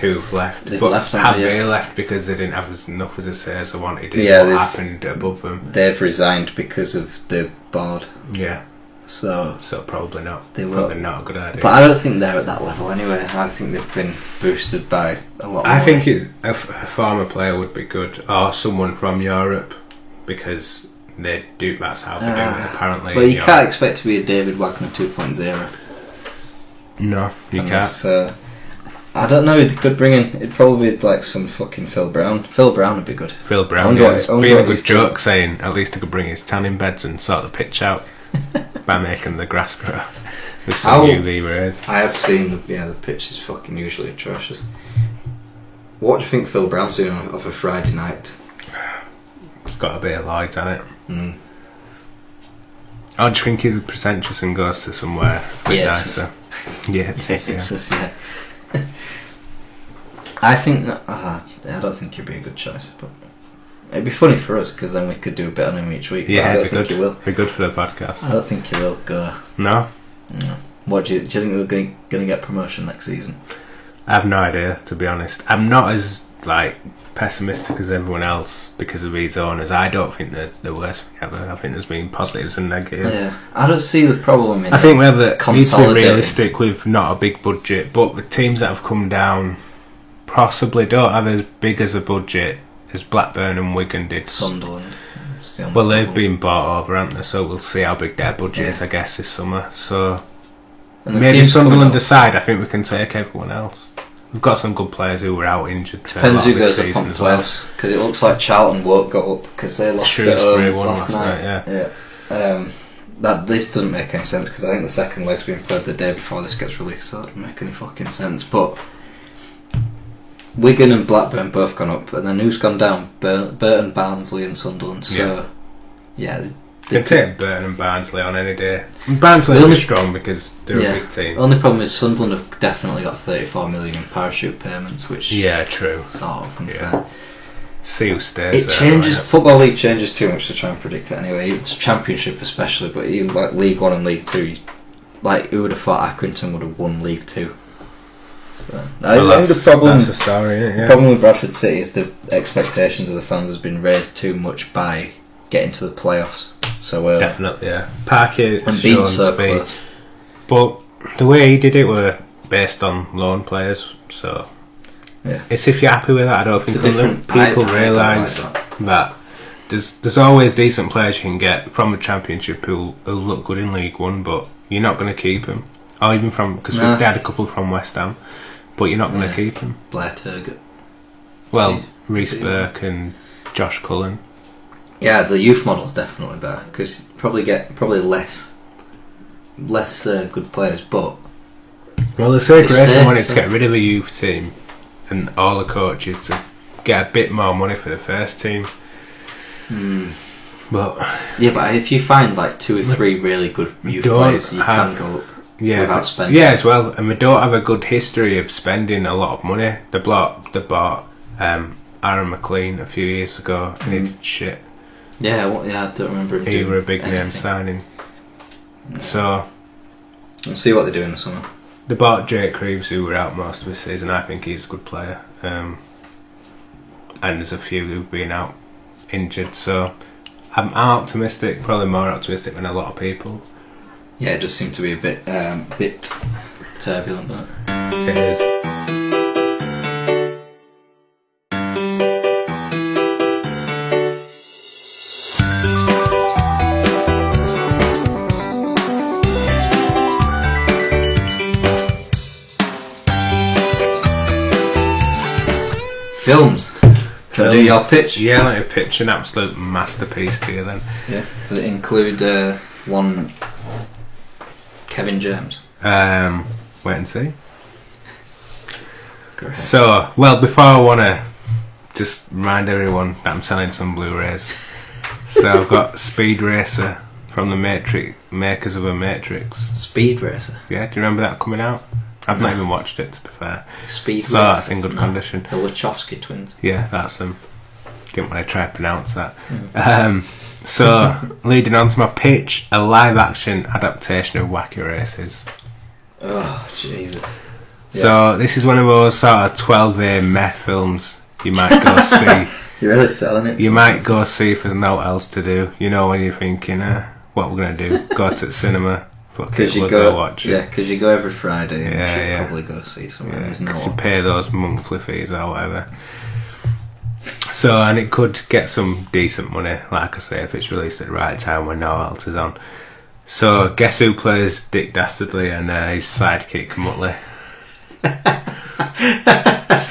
who've left. They've but left, have they left because they didn't have enough as a say as they wanted? What happened above them? They've resigned because of the board. Yeah. So probably not. Probably not a good idea. But I don't think they're at that level anyway. I think they've been boosted by a lot more. I think a former player would be good, or someone from Europe, because they do. That's how they do it apparently. But you can't expect to be a David Wagner 2.0. No, you can't. So I don't know. They could bring in. It'd probably be like some fucking Phil Brown. Phil Brown would be good. Phil Brown. It's been a good joke saying at least he could bring his tanning beds and sort the pitch out. By making the grass grow with some UV rays. I have seen the pitch is fucking usually atrocious. What do you think Phil Brown's doing of a Friday night? It's got a bit of light on it. Or do you think he's pretentious and goes to somewhere nicer? Yeah, it is. Yeah. I think that, I don't think he'd be a good choice, but it'd be funny for us because then we could do a bit on him each week. Yeah, it'd be good. He will. Be good for the podcast. I don't think he will go. No. What do you think we're going to get promotion next season? I have no idea, to be honest. I'm not as pessimistic as everyone else because of these owners. I don't think they're the worst thing ever. I think there's been positives and negatives. Yeah, I don't see the problem in. I think we need to be realistic with not a big budget, but the teams that have come down possibly don't have as big as a budget as Blackburn and Wigan did. Sunderland. Well, they've been bought over, haven't they? So we'll see how big their budget is, I guess, this summer. So maybe Sunderland aside, I think we can take everyone else. We've got some good players who were out injured. Depends who goes up on playoffs, because it looks like Charlton won't go up because they lost at home last night. This doesn't make any sense because I think the second leg's being played the day before this gets released, so it doesn't make any fucking sense. But Wigan and Blackburn both gone up, and then who's gone down? Burton, Barnsley and Sunderland. So, they can take Burton and Barnsley on any day. And Barnsley are really strong because they're a big team. The only problem is Sunderland have definitely got 34 million in parachute payments, which true. Sort of unfair. See who stays there. Changes. Football League changes too much to try and predict it anyway. It's Championship especially, but even like League 1 and League 2, who would have thought Accrington would have won League 2? I think the problem, that's the story, isn't it? problem with Bradford City is the expectations of the fans has been raised too much by getting to the playoffs so early. Definitely, Parky and being so close. But the way he did it were based on loan players, so it's if you're happy with that. I don't think people realise that there's always decent players you can get from the Championship who look good in League 1, but you're not going to keep them. Or even because they had a couple from West Ham, but you're not going to keep them. Blair Turgott. Well, Reece Burke and Josh Cullen. Yeah, the youth model's definitely better because you probably get less good players, but they say Grayson wanted to get rid of a youth team and all the coaches to get a bit more money for the first team. But if you find like 2 or 3 really good youth players, you can go up. without spending. Yeah, as well, and we don't have a good history of spending a lot of money. They bought Aaron McLean a few years ago, and he did shit. Yeah, I don't remember him He doing were a big anything. name signing. So we'll see what they do in the summer. they bought Jake Reeves, who were out most of the season. I think he's a good player. And there's a few who've been out injured, so I'm optimistic, probably more optimistic than a lot of people. Yeah, it does seem to be a bit turbulent, doesn't it? It is. Films. Can I do your pitch? Yeah, let me pitch an absolute masterpiece to you then. Yeah. Does it include one Kevin James? Wait and see. Go ahead. So, well, before I want to just remind everyone that I'm selling some Blu-rays. So I've got Speed Racer from the makers of a Matrix. Speed Racer. Yeah, do you remember that coming out? I've not even watched it, to be fair. Speed So Racer. that's in good condition. The Wachowski twins. Yeah, that's them. Didn't want to try to pronounce that. So, leading on to my pitch, a live-action adaptation of Wacky Races. Oh, Jesus. Yeah. So, this is one of those sort of 12A meh films you might go see. You're really selling it. You might go see if there's no else to do. You know, when you're thinking, what we're going to do? Go to the cinema. Because you go watch it. Yeah, because you go every Friday. And Yeah, you should yeah. probably go see something. Yeah, There's 'cause no. you pay those monthly fees or whatever. So, and it could get some decent money, like I say, if it's released at the right time when no else is on. So, guess who plays Dick Dastardly and his sidekick Muttley?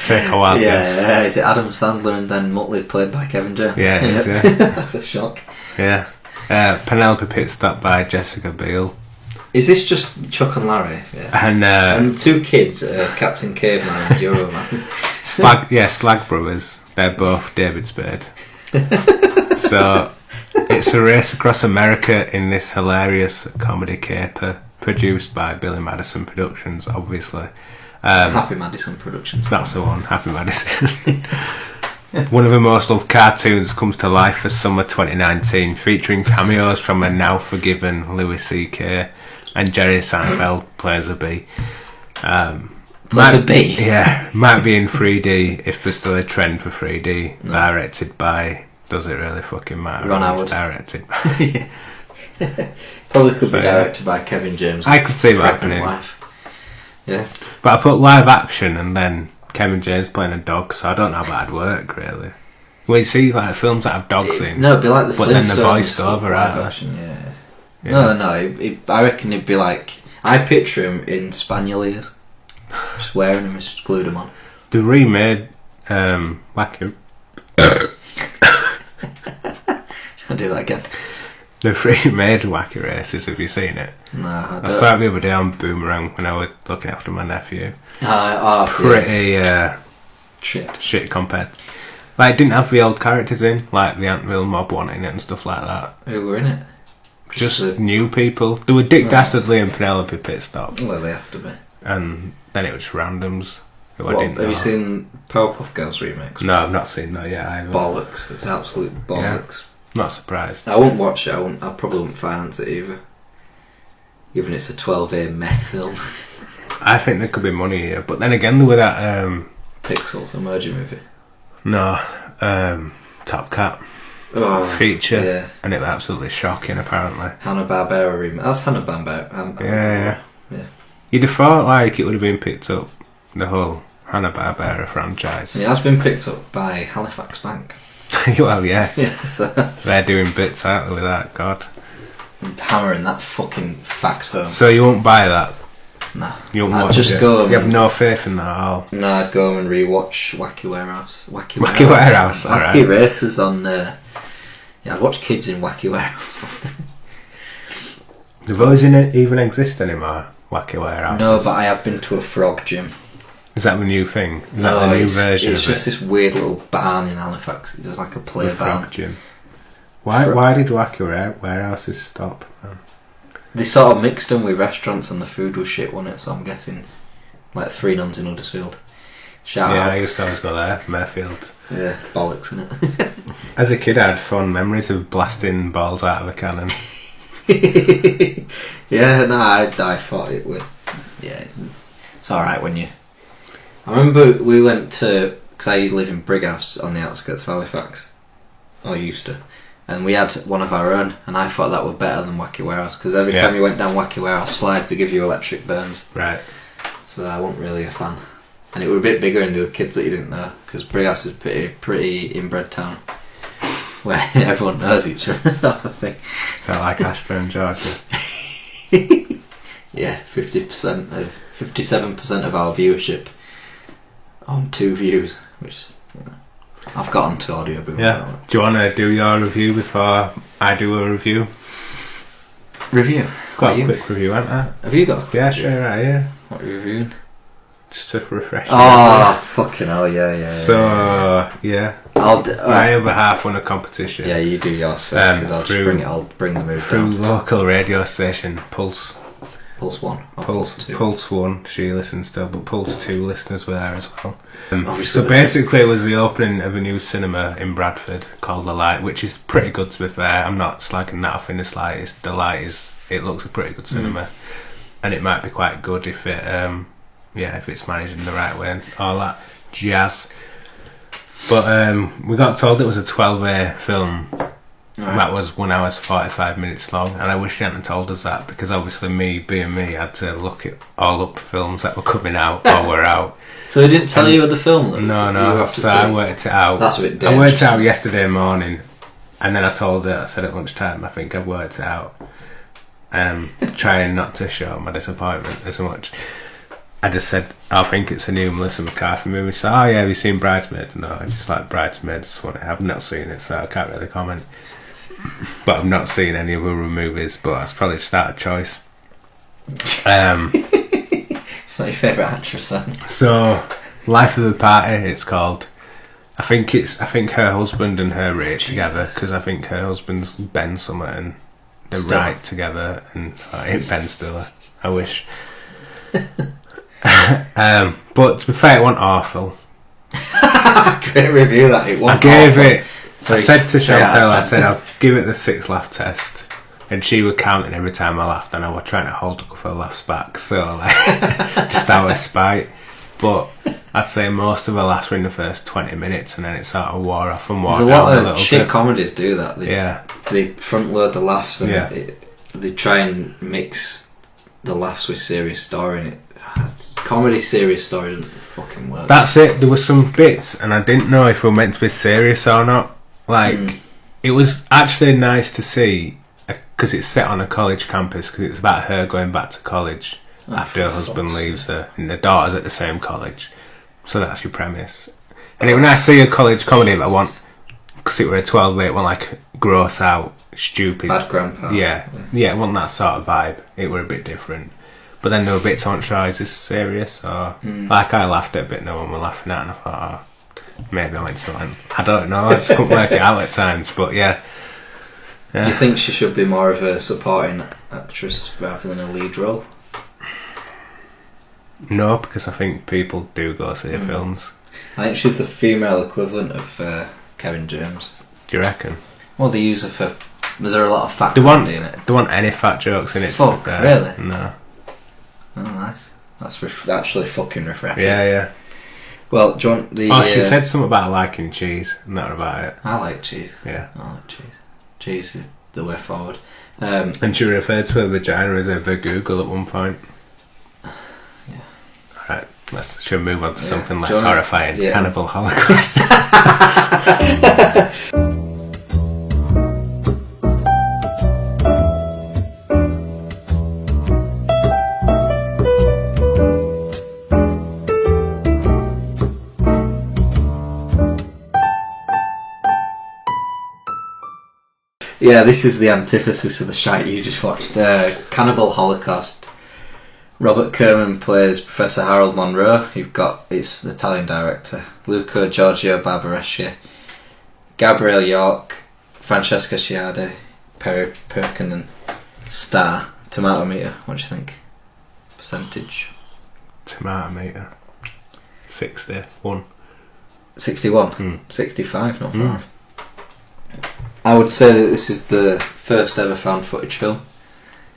Take a wild guess. Yeah, is it Adam Sandler and then Muttley played by Kevin James? Yeah, it is, yeah. That's a shock. Yeah. Penelope Pitstop by Jessica Biel. Is this just Chuck and Larry? Yeah. And two kids, Captain Caveman and Euroman. Slag Brothers. They're both David Spade. So it's a race across America in this hilarious comedy caper produced by Billy Madison Productions, obviously. Happy Madison Productions. That's the one, Happy Madison. One of the most loved cartoons comes to life for summer 2019, featuring cameos from a now forgiven Louis C.K. and Jerry Seinfeld plays a bee. Plays a bee? Yeah, might be in 3D if there's still a trend for 3D. No. Directed by, does it really fucking matter? Ron who Howard. it's directed by? Probably could So, be directed by Kevin James. I could see that pregnant happening. wife. Yeah. But I put live action and then Kevin James playing a dog, so I don't know how that'd work really. Well, you see like films that have dogs in. No, it'd be like the but then Flintstones. they're voiced over, live aren't action, yeah. Yeah. No, I reckon it'd be like, I picture him in spaniel ears, just wearing them, just glued them on. They remade Wacky. I'll do that again. They remade Wacky Races. Have you seen it? No, I I don't. saw it the other day on Boomerang when I was looking after my nephew. Yeah. Pretty Shit. compared. Like, it didn't have the old characters in, like the Antvil mob one in it and stuff like that. Who were in it? Just the- new people. There were Dick Oh. Dastardly and Penelope Pitstop, Well, they has to be. and then it was randoms. Who I What, didn't have know. you seen Powerpuff Girls remix? No, I've not seen that yet either. Bollocks. It's absolute bollocks. Not surprised. I won't watch it. I probably won't finance it either. Given it's a 12A meth film. I think there could be money here, but then again, there were that Pixels, emoji movie. Top Cat feature, Yeah. and it was absolutely shocking. Apparently, Hanna-Barbera remix. That's Hanna-Barbera. yeah. Yeah. You'd have thought like it would have been picked up, the whole Hanna-Barbera franchise. It has been picked up by Halifax Bank. Well, yeah, Yeah, so they're doing bits, aren't they, with that? God. hammering that fucking fact home. So you won't buy that? No. You won't I'd watch just it? go. You have no faith in that at all? No, I'd go home and rewatch Wacky Warehouse. Wacky Warehouse, Wacky alright. Races on. Yeah, I'd watch Kids in Wacky Warehouse. Do those even exist anymore? Wacky Warehouse? No, but I have been to a frog gym. Is that the new thing? Is No, that the new it's version just of it? this weird little barn in Halifax. It does like a play The barn. frog gym. Why did Wacky Warehouses stop? they sort of mixed them with restaurants and the food was shit, wasn't it? So I'm guessing like Three Nuns in Huddersfield. Shout out. I used to always go there, Mayfield. Yeah, bollocks, innit? As a kid, I had fond memories of blasting balls out of a cannon. Yeah, no, I thought it would. Yeah, it's alright when you... I remember we went to... Because I used to live in Brighouse on the outskirts of Halifax. Or used to. And we had one of our own, and I thought that was better than Wacky Warehouse, because every time you went down Wacky Warehouse slides, they give you electric burns. Right. So I wasn't really a fan. And it was a bit bigger, and there were kids that you didn't know, because Brighouse is pretty inbred town, where everyone knows each other, sort of thing. Felt like Ashburn, Georgia. Yeah, 57% of our viewership on 2 views, which I've got onto audiobook. Yeah. Do you want to do your review before I do a review? Review? Got a quick review, haven't I? Have you got a quick review? Sure, right, yeah. What are you reviewing? Just to refresh. Oh, fucking hell, yeah. So, yeah. My other half won a competition. Yeah, you do yours first, because I'll bring the move through down. local radio station, Pulse 1 or Pulse 2? Pulse 1 she listens to, but Pulse 2 listeners were there as well. Obviously So basically it was the opening of a new cinema in Bradford called The Light, which is pretty good, to be fair. I'm not slagging that off in the slightest. The Light it looks a pretty good cinema, and it might be quite good if it if it's managed in the right way and all that jazz. But we got told it was a 12A film. Right. That was 1 hour 45 minutes long, and I wish they hadn't told us that, because obviously me being me, I had to look at all up films that were coming out or were out. So they didn't tell you of the film? No. So I worked it out. That's a bit dangerous. I worked it out yesterday morning, and then I told her, I said at lunchtime, I think I've worked it out. Trying not to show my disappointment as much. I just said, I think it's a new Melissa McCarthy movie. She said, oh yeah, have you seen Bridesmaids? No, I just like Bridesmaids. I've not seen it, so I can't really comment. But I've not seen any of her movies, but that's probably just out of choice. It's not your favourite actress then? So, Life of the Party, it's called. I think her husband and her rate together, because I think her husband's Ben Summit and they're right together, and I ain't Ben Stiller. I wish. But to be fair, it wasn't awful. Great review that. It wasn't I gave awful. it. I said to Chantel, I said I'll give it the 6 laugh test, and she was counting every time I laughed, and I was trying to hold a couple of laughs back, so like just out of spite. But I'd say most of her laughs were in the first 20 minutes, and then it sort of wore off and wore down a little bit. A lot of shit comedies do that. They front load the laughs, and they try and mix the laughs with serious story, and comedy serious story doesn't fucking work. That's it. There were some bits, and I didn't know if we were meant to be serious or not. It was actually nice to see, because it's set on a college campus, because it's about her going back to college after her husband leaves her, and the daughter's at the same college. So that's your premise. And when I see a college comedy that I want, because it were a 12 it wasn't like gross out, stupid. Bad grandpa. Yeah, it wasn't that sort of vibe. It were a bit different. But then there were bits I went to try, is this serious? Or, like I laughed at a bit, no one was laughing at, and I thought, maybe I went to land. I don't know, I just couldn't work it out at times, but yeah. Do you think she should be more of a supporting actress rather than a lead role? No, because I think people do go see her films. I think she's the female equivalent of Kevin James. Do you reckon? Well, they use her for... Was there a lot of fat comedy in it? They want any fat jokes in it. Fuck, really? No. Oh, nice. That's actually fucking refreshing. Yeah. Well, do you want the... she said something about liking cheese, not about it. I like cheese. Yeah. I like cheese. Cheese is the way forward. And she referred to her vagina as a Google at one point. Yeah. Alright, should we move on to something less horrifying? Yeah. Cannibal Holocaust. Yeah, this is the antithesis of the shite you just watched. Cannibal Holocaust. Robert Kerman plays Professor Harold Monroe. It's the Italian director. Luca Giorgio Barbareschi, Gabrielle York, Francesca Ciardi, Perry Perkinen star. Tomato meter, what do you think? Percentage? Tomato meter. 61. 61? 65, not 5. I would say that this is the first ever found footage film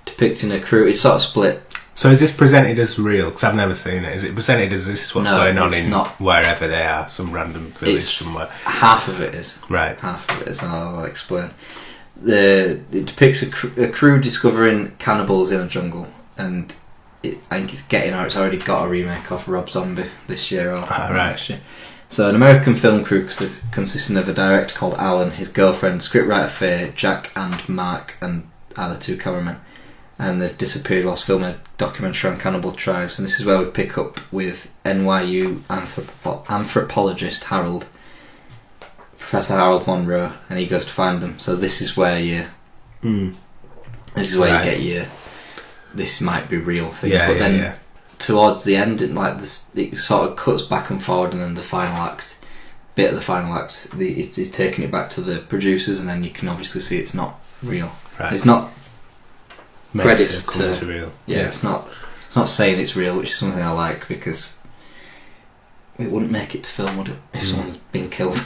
depicting a crew. It's sort of split. So is this presented as real? Because I've never seen it. Is it presented as this is what's going on in wherever they are, some random village somewhere? Half of it is. Right. Half of it is, and I'll explain. It depicts a crew discovering cannibals in a jungle, and I think it's getting out. It's already got a remake of Rob Zombie this year or next year. So an American film crew consisting of a director called Alan, his girlfriend, scriptwriter Faye, Jack and Mark, and are the 2 cameramen. And they've disappeared whilst filming a documentary on cannibal tribes. And this is where we pick up with NYU anthropologist Harold, Professor Harold Monroe, and he goes to find them. So this is where you get your this might be real thing. But then towards the end, it sort of cuts back and forward, and then the final act, it's taking it back to the producers, and then you can obviously see it's not real. Right. It's not. Makes Credits to real. Yeah, it's not saying it's real, which is something I like, because it wouldn't make it to film, would it, if someone's been killed?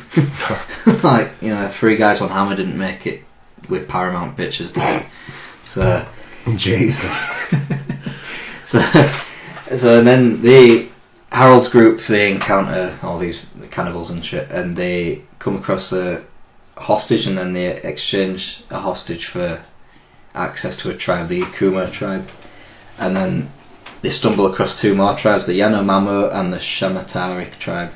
Like, 3 Guys, 1 Hammer didn't make it with Paramount Pictures, did it? So Jesus. so and then Harold's group, they encounter all these cannibals and shit, and they come across a hostage, and then they exchange a hostage for access to a tribe, the Yakuma tribe, and then they stumble across 2 more tribes, the Yanomamo and the Shamatari tribe,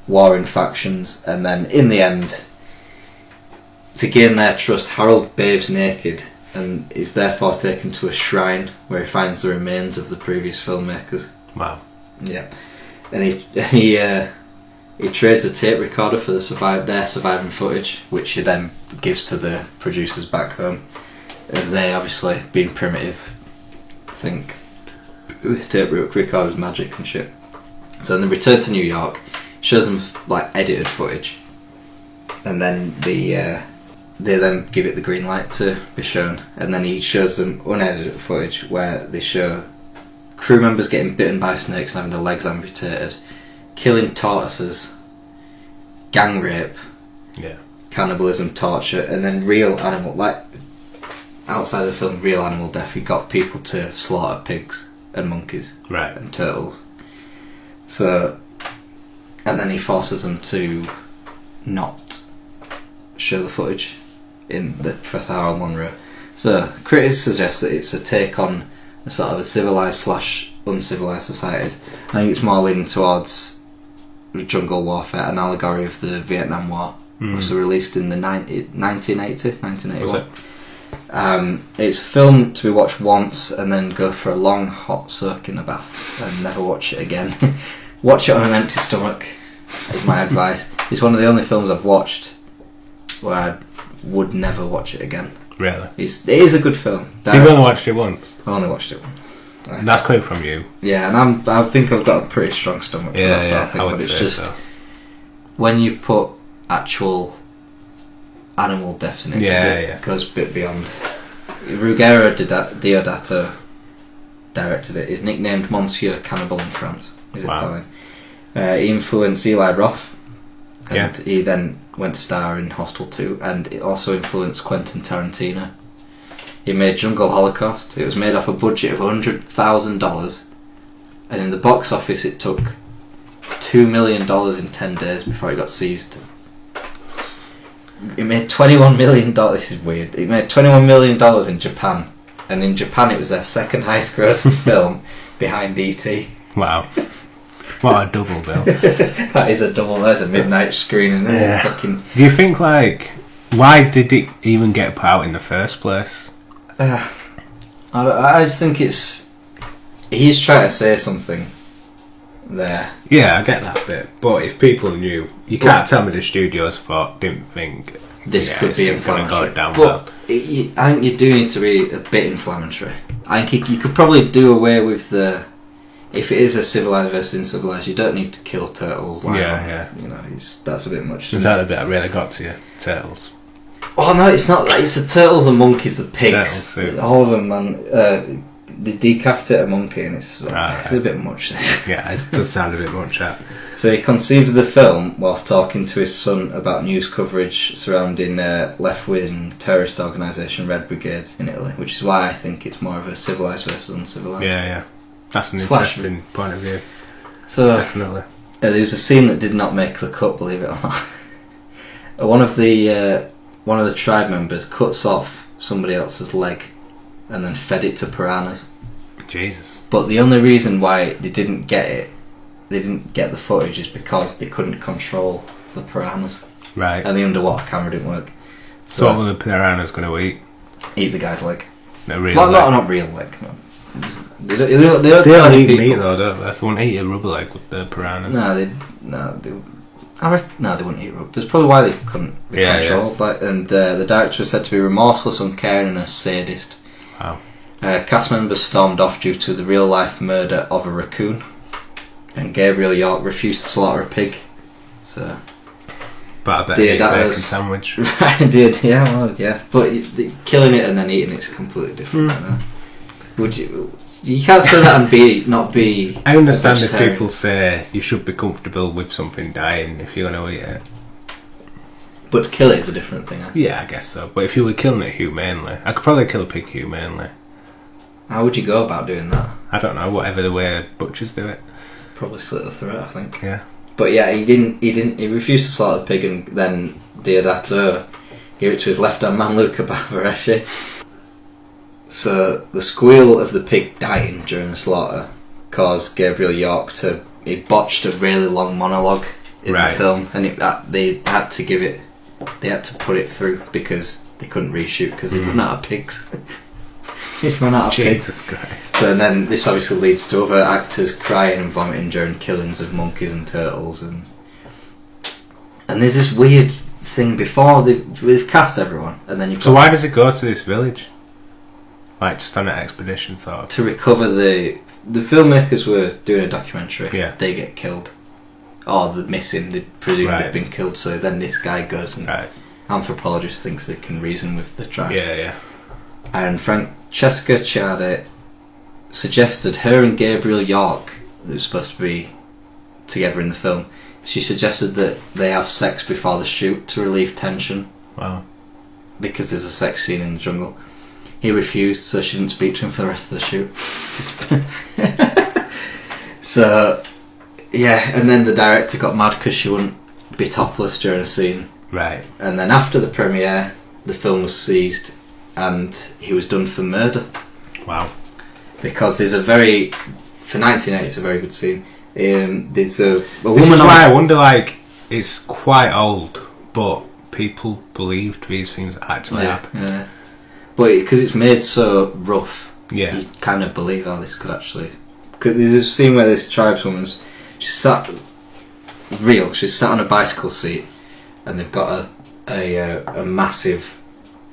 warring factions, and then in the end, to gain their trust, Harold bathes naked and is therefore taken to a shrine where he finds the remains of the previous filmmakers. Wow. Yeah, and he trades a tape recorder for their surviving footage, which he then gives to the producers back home. They, obviously, being primitive, think this tape recorder is magic and shit. So then they return to New York, shows them edited footage, and then they then give it the green light to be shown. And then he shows them unedited footage where they show crew members getting bitten by snakes and having their legs amputated, killing tortoises, gang rape, cannibalism, torture, and then real animal outside the film, real animal death. He got people to slaughter pigs and monkeys and turtles. So, and then he forces them to not show the footage in the Professor Harold Monroe. So critics suggest that it's a take on a sort of a civilised / uncivilised society. I think it's more leaning towards jungle warfare, an allegory of the Vietnam War. It was released in the 1981. It's a film to be watched once and then go for a long hot soak in a bath and never watch it again. Watch it on an empty stomach is my advice. It's one of the only films I've watched where I would never watch it again. Really? It is a good film. So you've only watched it once? I only watched it once. And that's coming from you? Yeah, and I think I've got a pretty strong stomach for that sort of thing, but it's just when you put actual animal deaths in it, it goes a bit beyond. Ruggero Deodato directed it. He's nicknamed Monsieur Cannibal in France. He's Italian. He influenced Eli Roth, and he then went to star in Hostel 2, and it also influenced Quentin Tarantino. He made Jungle Holocaust. It was made off a budget of $100,000, and in the box office it took $2 million in 10 days before it got seized. It made $21 million. This is weird. It made $21 million in Japan, and in Japan it was their second highest grossing film, behind E.T. Wow. What a double bill. That is a double. There's a midnight screening. Yeah. Do you think, why did it even get put out in the first place? I just think he's trying to say something there. Yeah, I get that bit, but if people knew, you can't tell me the studios didn't think this could be inflammatory. Down but I think you do need to be a bit inflammatory. I think you could probably do away with if it is a civilised versus uncivilised, you don't need to kill turtles. That's a bit much. Is that the bit I really got to you? Turtles. Oh no, it's not. It's the turtles, the monkeys, the pigs, Turtles, all of them, man. They decapitate a monkey, and it's a bit much. Yeah, it does sound a bit much. That. So he conceived of the film whilst talking to his son about news coverage surrounding left-wing terrorist organisation Red Brigades in Italy, which is why I think it's more of a civilised versus uncivilised. Yeah. That's an interesting point of view. So definitely. There was a scene that did not make the cut, believe it or not. One of the tribe members cuts off somebody else's leg and then fed it to piranhas. Jesus. But the only reason why they didn't get the footage is because they couldn't control the piranhas. Right. And the underwater camera didn't work. So what were the piranhas going to eat? Eat the guy's leg. No, real leg. Not real leg. No. They don't eat meat though, don't they? They wouldn't eat a rubber leg with the piranhas. They wouldn't eat rubber. That's probably why they couldn't be controlled. Yeah. And the director was said to be remorseless, uncaring, and a sadist. Wow. Cast members stormed off due to the real-life murder of a raccoon, and Gabriel York refused to slaughter a pig. So, but I bet he ate a bacon sandwich. I did, yeah. But killing it and then eating it's completely different. Would you? You can't say that and not be. I understand if people say you should be comfortable with something dying if you're going to eat it. But to kill it is a different thing. Yeah, I guess so. But if you were killing it humanely, I could probably kill a pig humanely. How would you go about doing that? I don't know. Whatever the way butchers do it. Probably slit the throat, I think. Yeah. But yeah, he refused to slaughter the pig, and then Deodato gave it to his left-hand man Luca Barbareschi. So the squeal of the pig dying during the slaughter caused Gabriel York he botched a really long monologue in the film, and they had to put it through because they couldn't reshoot because they ran out of pigs. He's run out of pigs. Jesus Christ. So then this obviously leads to other actors crying and vomiting during killings of monkeys and turtles, and there's this weird thing before they've cast everyone, and then So why does it go to this village? Like just on an expedition sort of? To recover the filmmakers were doing a documentary. Yeah. They get killed. Or they're missing, they presume they've been killed, so then this guy goes and anthropologist thinks they can reason with the tribes. Yeah. And Francesca Ciade suggested her and Gabriel York, who was supposed to be together in the film, she suggested that they have sex before the shoot to relieve tension. Wow. Because there's a sex scene in the jungle. He refused, so she didn't speak to him for the rest of the shoot. So, yeah, and then the director got mad because she wouldn't be topless during a scene. Right. And then after the premiere, the film was seized and he was done for murder. Wow. Because there's for 1980 it's a very good scene. There's a woman. This is why I wonder, it's quite old, but people believed these things actually happen. Yeah. But because it's made so rough, you kind of believe how this could actually. Because there's a scene where this tribeswoman's she's sat on a bicycle seat, and they've got a massive,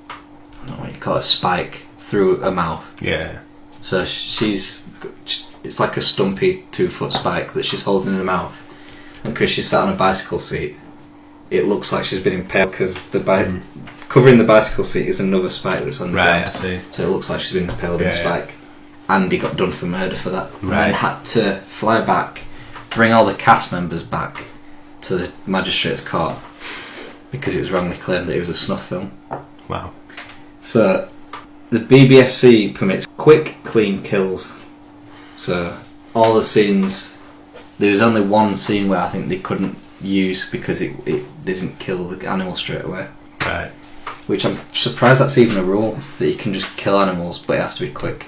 I don't know what you call it, spike through her mouth. Yeah. So it's like a stumpy 2-foot spike that she's holding in her mouth, and because she's sat on a bicycle seat, it looks like she's been impaled because covering the bicycle seat is another spike that's on the ground. I see. So it looks like she's been impaled in a spike. And he got done for murder for that. And Right. then had to fly back, bring all the cast members back to the magistrate's court because it was wrongly claimed that it was a snuff film. Wow. So the BBFC permits quick, clean kills. So all the scenes, there was only one scene where I think they couldn't use because they didn't kill the animal straight away. Right. Which I'm surprised that's even a rule, that you can just kill animals but it has to be quick.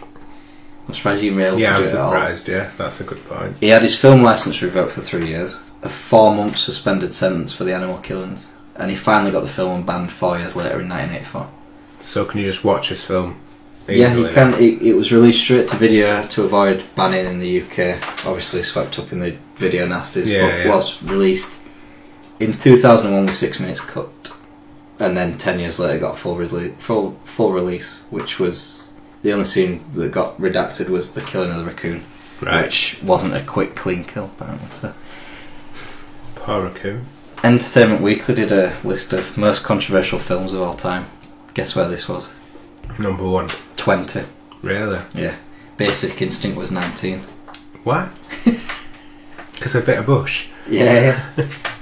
I'm surprised you were able to do it at all. I'm surprised, yeah, that's a good point. He had his film licence revoked for 3 years, a 4-month suspended sentence for the animal killings, and he finally got the film banned 4 years later in 1984. So can you just watch this film? Yeah, you can. It was released straight to video to avoid banning in the UK, obviously swept up in the video nasties, but was released in 2001 with 6 minutes cut, and then 10 years later got full release, which was the only scene that got redacted was the killing of the raccoon, which wasn't a quick, clean kill apparently. So. Poor raccoon. Entertainment Weekly did a list of most controversial films of all time. Guess where this was? Number 1. 20. Really? Yeah. Basic Instinct was 19. What? Because a bit of Bush. Yeah.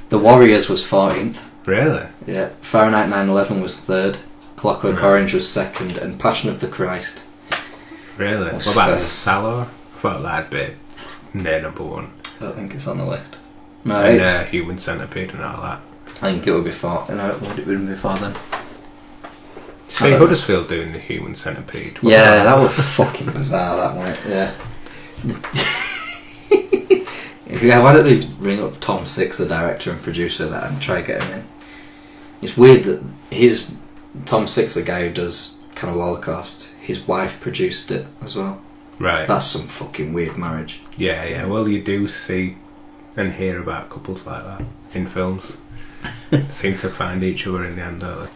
The Warriors was 14th. Really? Yeah. Fahrenheit 9/11 was 3rd. Clockwork Right. Orange was 2nd, and Passion of the Christ. Really? Was What about first. Salor? I thought that'd be near number 1. I don't think it's on the list. No, And Human Centipede and all that. I think it would be before. No, would it be before then? See Huddersfield doing the Human Centipede. What Yeah, about that was fucking bizarre. That one. Yeah. Yeah, why don't they ring up Tom Six, the director and producer of that, and try get him in? It's weird that Tom Six, the guy who does Cannibal Holocaust, his wife produced it as well. Right. That's some fucking weird marriage. Yeah. Well, you do see and hear about couples like that in films. Seem to find each other in the end, don't they?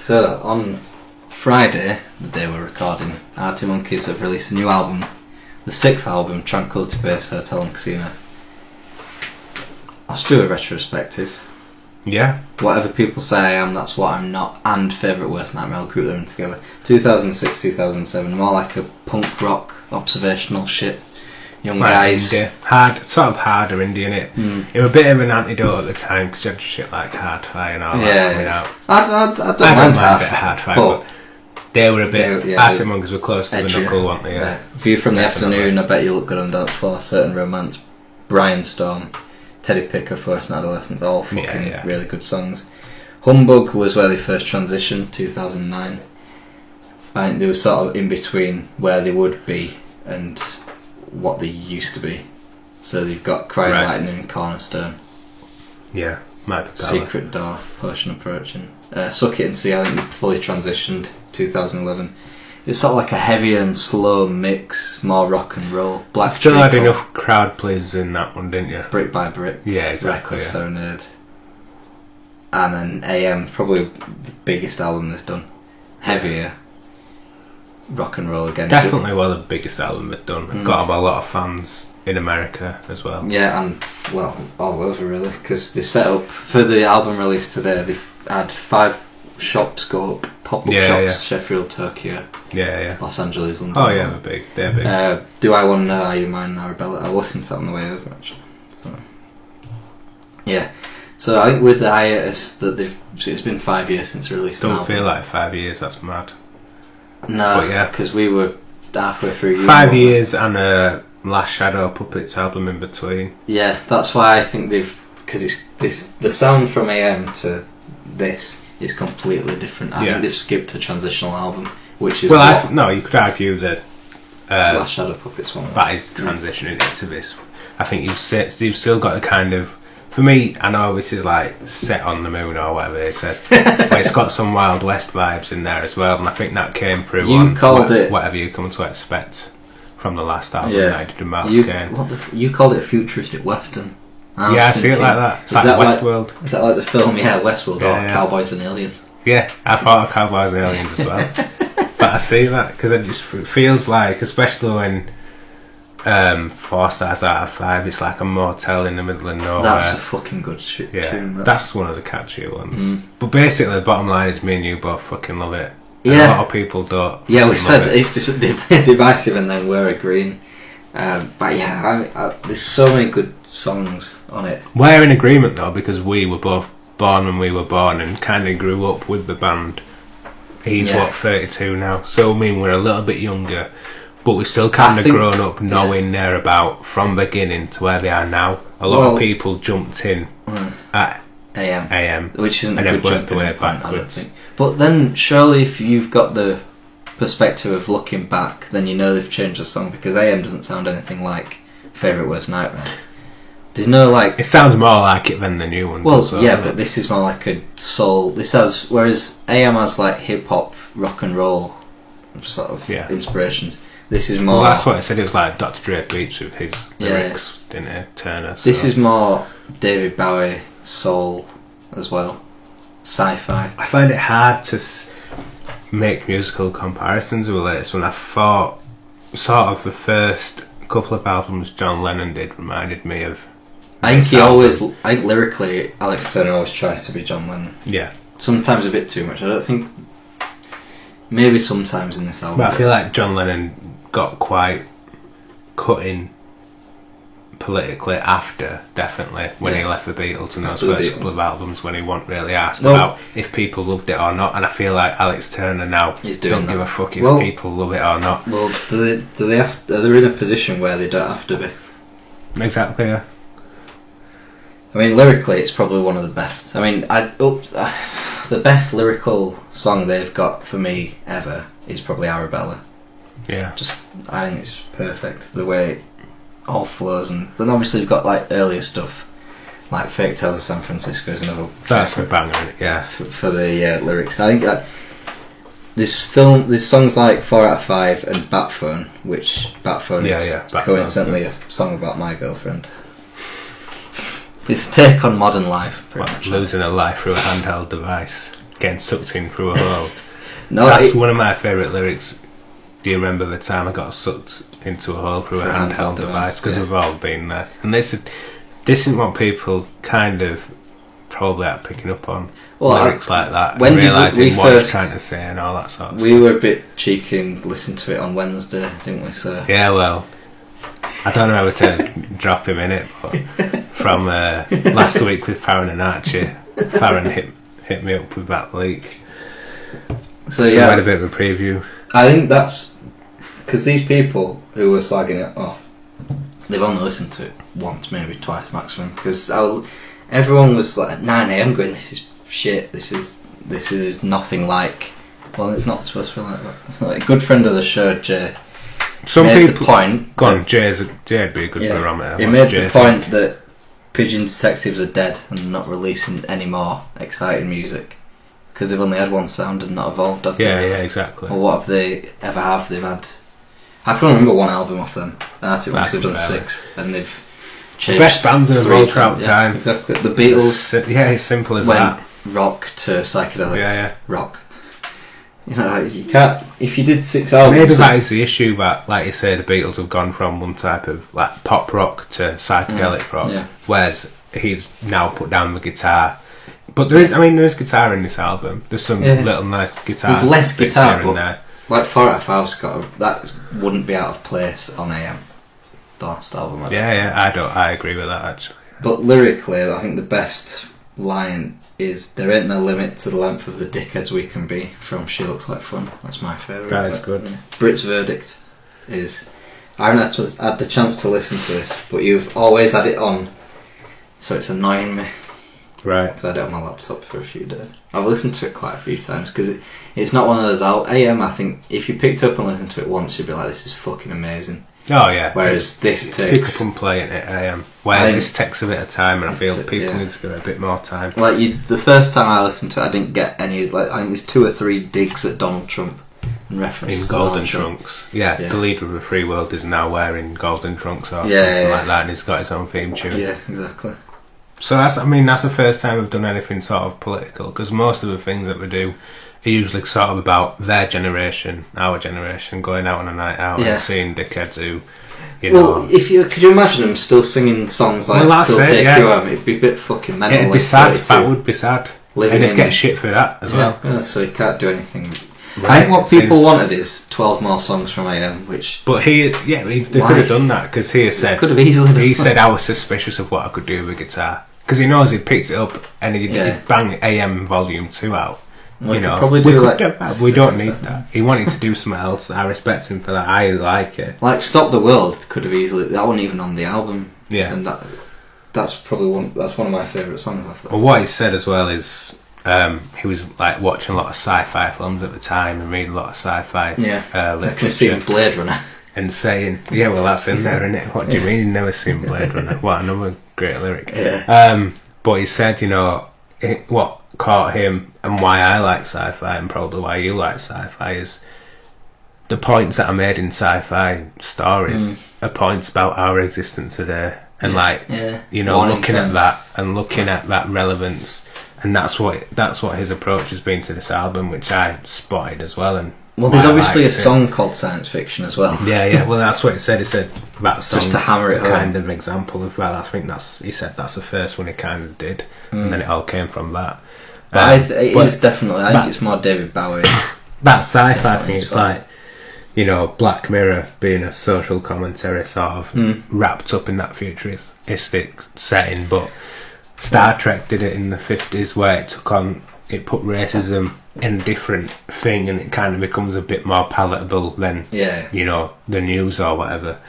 So on Friday, the day we're recording, Arctic Monkeys have released a new album, the 6th album, Tranquility Base Hotel and Casino. Let's do a retrospective. Yeah. Whatever people say I am, that's what I'm not, and Favourite Worst Nightmare, I'll group them together. 2006, 2007, more like a punk rock, observational shit. Young guys. Indie. Sort of harder indie, innit? It was a bit of an antidote at the time, because you had shit like Hardfire and all that coming out. I don't mind a bit of Hardfire, but they were a bit... Arctic Monkeys were close to the knuckle, weren't they? Yeah. View from the Afternoon, I Bet You Look Good on Dance Floor, Certain Romance, Brainstorm, Teddy Picker, Fluorescent Adolescence, all fucking really good songs. Humbug was where they first transitioned, 2009. I think they were sort of in between where they would be and what they used to be. So they've got Crying Lightning, Cornerstone. Yeah, might be Secret Door, Potion Approaching. Suck It and See, I think they fully transitioned, 2011. It was sort of like a heavier and slow mix, more rock and roll. Black Still had Treacle, enough crowd pleasers in that one, didn't you? Brick by Brick. Yeah, exactly. Reckless Serenade. And then AM, probably the biggest album they've done. Heavier. Rock and roll again. Definitely the biggest album they've done. Got a lot of fans in America as well. Yeah, and well, all over really, because they set up for the album release today. They've had 5 shops go up, pop-up shops: Sheffield, Tokyo, Los Angeles, London. Oh yeah, they're big. Do I Want to Know Are You Mine, Arabella? I listened to that on the way over actually. So yeah, so I think with the hiatus that it's been 5 years since released. Don't feel like 5 years. That's mad. No, because we were halfway through. 5 years and a Last Shadow Puppets album in between. Yeah, that's why I think because it's the sound from AM to this is completely different. I think they've skipped a transitional album, which is you could argue that Last Shadow Puppets one. That is transitioning into this. I think you've still got a kind of. For me, I know this is like Set on the Moon or whatever it says, but it's got some Wild West vibes in there as well, and I think that came through Whatever You Come to Expect from the last album that I did with Miles Kane. You called it a futuristic western. I see it like that. It's like Westworld. Is that like the film? Yeah, Westworld or Cowboys and Aliens? Yeah, I thought of Cowboys and Aliens as well. But I see that because it just feels like, especially when 4 stars out of 5, it's like a motel in the middle of nowhere. That's a fucking good tune. That's one of the catchier ones. But basically, the bottom line is me and you both fucking love it. Yeah. A lot of people don't. Yeah, we said it's divisive, and then we're agreeing. But yeah, there's so many good songs on it. We're in agreement though, because we were both born when we were born and kind of grew up with the band. He's 32 now, so I mean we're a little bit younger, but we're still kind of grown up knowing they're about from beginning to where they are now. A lot of people jumped in at AM, which isn't and a good worked jumping their way point, I don't backwards. think. But then surely if you've got the perspective of looking back, then you know they've changed the song, because AM doesn't sound anything like Favourite Worst Nightmare. There's no like. It sounds more like it than the new one. Well, but this is more like a soul. Whereas AM has like hip hop, rock and roll sort of inspirations. This is more. Well, that's what I said. It was like Dr. Dre Beats with his lyrics, didn't it? Turner. So. This is more David Bowie soul as well, sci-fi. I find it hard to make musical comparisons with this one. I thought sort of the first couple of albums John Lennon did reminded me of I think lyrically, Alex Turner always tries to be John Lennon. Yeah. Sometimes a bit too much. I don't think. Maybe sometimes in this album. But I feel like John Lennon got quite cutting politically after, definitely, when he left the Beatles and those first couple of albums, when he wasn't really asked about if people loved it or not. And I feel like Alex Turner now don't give a fuck if people love it or not. Well, are they in a position where they don't have to be? Exactly, yeah. I mean, lyrically, it's probably one of the best. I mean, the best lyrical song they've got for me ever is probably Arabella. Yeah. I think it's perfect the way it all flows, and then obviously you've got like earlier stuff, like Fake Tales of San Francisco is another. That's a banger, yeah. For the lyrics, I think there's songs like 4 out of 5 and Bat Phone, which Bat Phone is coincidentally a song about my girlfriend. It's a take on modern life, pretty much. Losing a life through a handheld device, getting sucked in through a hole. No, that's one of my favourite lyrics. Do you remember the time I got sucked into a hole through a handheld device? Because we've all been there. And this isn't what people kind of probably are picking up on. Lyrics like that, and realising what he's trying to say and all that sort of stuff. We were a bit cheeky and listened to it on Wednesday, didn't we? So yeah, well, I don't know how to drop him in it, but from last week with Farron and Archie, Farron hit me up with that leak. So yeah, I had a bit of a preview. I think that's because these people who were slagging it off, they've only listened to it once, maybe twice maximum. Because everyone was like at 9 a.m. going, "This is shit. This is nothing like." Well, it's not supposed to be like that. Like a good friend of the show, Jay. Some made people the point. Go on, Jay'd be a good barometer. He made the point that Pigeon Detectives are dead and not releasing any more exciting music because they've only had one sound and not evolved. Have they? Yeah, exactly. Or what have they ever have? They've had. I can remember one album off them. Arctic Monkeys have done 6, and they've changed. The best bands in the world throughout time. Exactly. The Beatles. It's simple as that. Rock to psychedelic. Rock. You know, you can't. If you did 6 albums, maybe that is the issue. That, like you say, the Beatles have gone from one type of like pop rock to psychedelic rock, whereas he's now put down the guitar. But there is guitar in this album. There's some little nice guitar. There's less guitar, but like 4 out of 5's got that wouldn't be out of place on AM. The last album. I agree with that actually. But lyrically, I think the best line is "There ain't no limit to the length of the dickheads we can be" from She Looks Like Fun. That's my favourite. That is good. Brit's Verdict is. I haven't actually had the chance to listen to this, but you've always had it on, so it's annoying me. Right. So I had it on my laptop for a few days. I've listened to it quite a few times because it's not one of those AM. I think if you picked up and listened to it once, you'd be like, "This is fucking amazing." Oh yeah. Whereas this takes. Pick up and play it at AM. Whereas this takes a bit of time, and I feel people need to give it a bit more time. Like the first time I listened to it, I didn't get any. Like I think there's 2 or 3 digs at Donald Trump and references in golden trunks. Yeah, the leader of the free world is now wearing golden trunks or something like that, and he's got his own theme tune. Yeah, exactly. So that's the first time we've done anything sort of political, because most of the things that we do are usually sort of about their generation, our generation, going out on a night out and seeing dickheads who, Well, could you imagine them still singing songs like "Still Take You Home"? It'd be a bit fucking mental. It'd be sad. That would be sad. And they'd get shit for that as well. Yeah, so you can't do anything. Right. I think what people wanted is 12 more songs from AM, which... But they could have done that, because he said... Could have easily done He said I was suspicious of what I could do with a guitar. Because he knows he'd picked it up and he'd bang AM Volume 2 out. Well, probably do we don't need that. He wanted to do something else. I respect him for that. I like it. Like Stop the World could have easily... That wasn't even on the album. Yeah. And that's probably one of my favourite songs off that. Well, what he said as well is... he was like watching a lot of sci-fi films at the time and reading a lot of sci-fi literature. I can see Blade Runner. And saying, yeah, well, that's in there, isn't it? What do you mean you've never seen Blade Runner? What another great lyric. Yeah. But he said, what caught him and why I like sci-fi and probably why you like sci-fi is the points that are made in sci-fi stories are points about our existence today. And looking at that and looking at that relevance. And that's what his approach has been to this album, which I spotted as well, and Well, there's obviously a song called Science Fiction as well. Yeah. Well, that's what it said. He said that song just to hammer it home. Kind of example of I think he said that's the first one he kind of did, and then it all came from that. But it is definitely. I think it's more David Bowie. That sci-fi thing. It's like, you know, Black Mirror being a social commentary, sort of wrapped up in that futuristic setting, but Star Trek did it in the 50s, where it put racism in a different thing, and it kind of becomes a bit more palatable than you know, the news or whatever.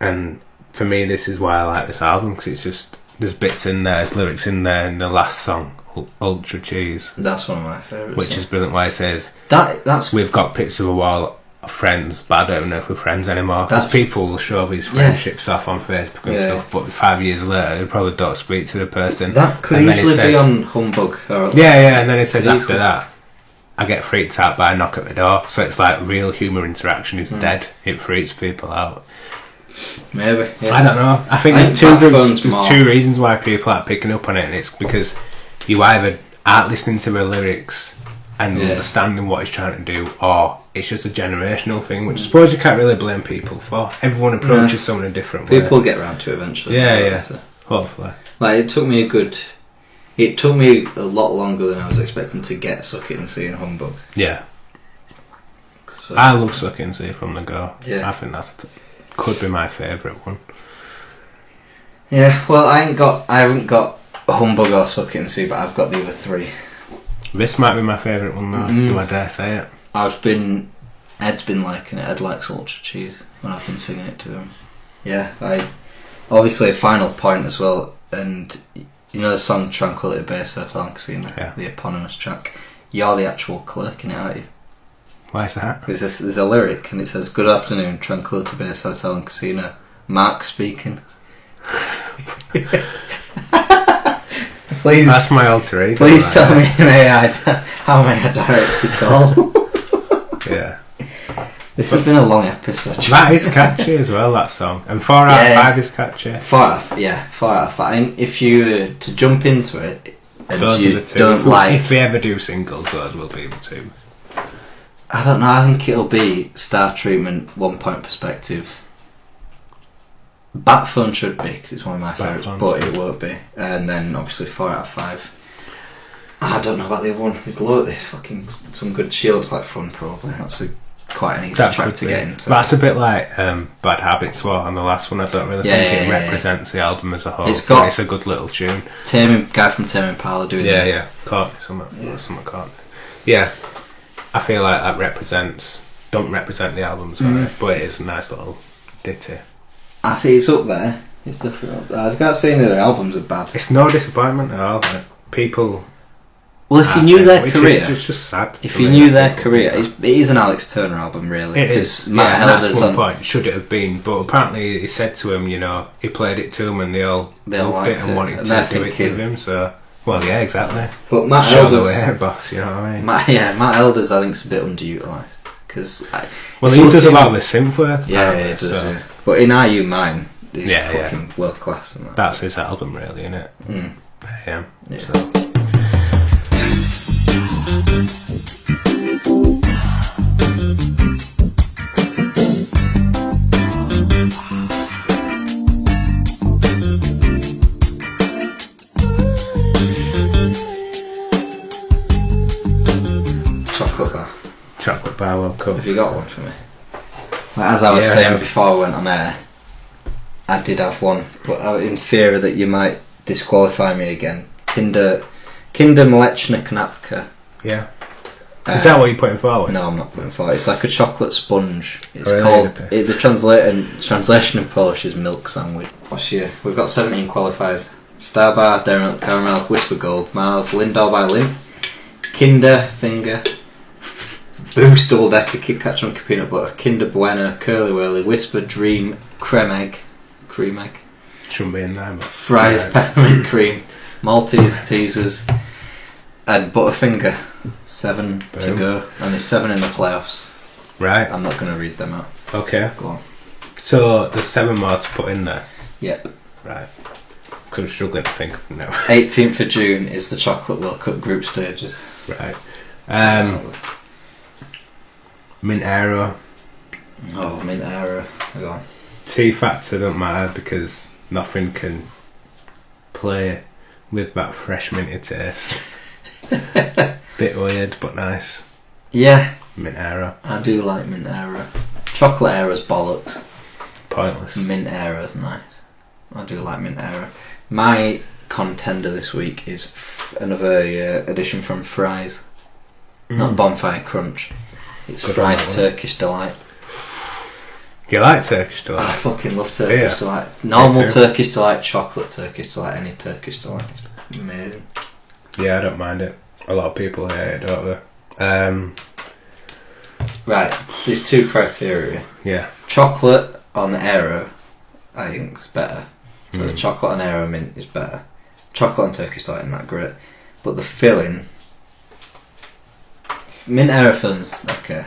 And for me, this is why I like this album, because it's just, there's bits in there, there's lyrics in there, and the last song, Ultra Cheese, that's one of my favourites, which is brilliant, where it says that's we've got pictures of a wall of friends, but I don't know if we're friends anymore, because people will show these friendships off on Facebook and stuff, but 5 years later they probably don't speak to the person. That could easily be on Humbug or and then it says after that, I get freaked out by a knock at the door. So it's like real human interaction is dead. It freaks people out. Maybe. Yeah. I don't know. I think there's two reasons why people aren't picking up on it, and it's because you either aren't listening to the lyrics and understanding what he's trying to do, or it's just a generational thing, which I suppose you can't really blame people for. Everyone approaches someone a different way. People get around to it eventually. Yeah. So. Hopefully. Like, it took me a lot longer than I was expecting to get Suck It and See and Humbug. Yeah. So, I love Suck It and See from the go. Yeah. I think could be my favourite one. Yeah, well, I haven't got Humbug or Suck It and See, but I've got the other three. This might be my favourite one though, do I dare say it? Ed's been liking it. Ed likes Ultra Cheese when I've been singing it to him. Yeah, obviously a final point as well, and you know the song Tranquility Base Hotel and Casino, the eponymous track. You're the actual clerk in it, aren't you? Why is that? There's a lyric and it says, "Good afternoon, Tranquility Base Hotel and Casino. Mark speaking." Please. That's my alter ego. Please tell me how may I direct your call? Yeah. This has been a long episode. That is catchy as well, that song. And 4 out of 5 is catchy. 4 out of 5. If you to jump into it, and those you don't like... If we ever do singles, those will be the two. I don't know, I think it'll be Star Treatment, 1 Point Perspective. Bat Phone should be, because it's one of my favourites, but it won't be. And then obviously 4 out of 5. I don't know about the other one. There's fucking some good... She Looks Like Fun, probably. That's quite an easy track to get into. That's a bit like Bad Habits on the last one. I don't really think it represents the album as a whole. It's a good little tune. Guy from Tame Impala doing it. Courtney, something Courtney. Yeah, I feel like that don't represent the album, but it is a nice little ditty. I think it's up there. It's definitely up there. I can't say any of the albums are bad. It's no disappointment at all. People... Well, if you knew their career, it's just sad. If you knew their career, it is an Alex Turner album, really. It is. Matt Helder's on point. Should it have been? But apparently, he said to him, he played it to them, and they all loved it and wanted to do it with him. So, well, yeah, exactly. But Matt Helder's boss, you know what I mean? Matt Helder's, I think, is a bit underutilised because. Well, he does a lot of the synth work. Yeah, he does. Yeah. But in Are You Mine, he's fucking world class. That's his album, really, isn't it? Yeah. So. Chocolate bar World Cup. Have you got one for me? As I was saying before I went on air, I did have one, but in fear that you might disqualify me again. Kinder Mleczna Kanapka. Yeah. Is that what you're putting forward? No, I'm not putting forward. It's like a chocolate sponge. It's called. The translation in Polish is milk sandwich. Last year we've got 17 qualifiers: Starbar, Dairy Milk Caramel, Whisper Gold, Mars, Lindor by Lim, Kinder Finger, Boost Double Decker, Kit Kat Chunky Peanut Butter, Kinder Bueno, Curly Whirly, Whisper Dream, Cream Egg. Shouldn't be in there, but Fries, Peppermint Cream, Maltese Teasers, and Butterfinger. 7 to go, and there's 7 in the playoffs. Right. I'm not going to read them out. Okay. Go on. So there's 7 more to put in there. Yep. Right. Because I'm struggling to think of them now. 18th of June is the Chocolate World Cup group stages. Right. Mint Aero. Oh, mint Aero. Go on. Tea factor don't matter because nothing can play with that fresh minty taste. Bit weird but nice. Yeah. Mint Aero. I do like mint Aero. Chocolate Aero's bollocks. Pointless. Mint Aero's nice. I do like mint Aero. My contender this week is another edition from Fry's. Not Bonfire Crunch. It's Good Fry's one. Turkish Delight. Do you like Turkish Delight? I fucking love Turkish Yeah. Delight. Normal Me too. Turkish Delight, chocolate Turkish Delight, any Turkish Delight. It's amazing. Yeah, I don't mind it. A lot of people hate it, don't they? Right, there's two criteria. Yeah. Chocolate on Aero, I think is better. So the chocolate on Aero mint is better. Chocolate on Turkish Delight isn't that great. But the filling, mint Aero filling's okay.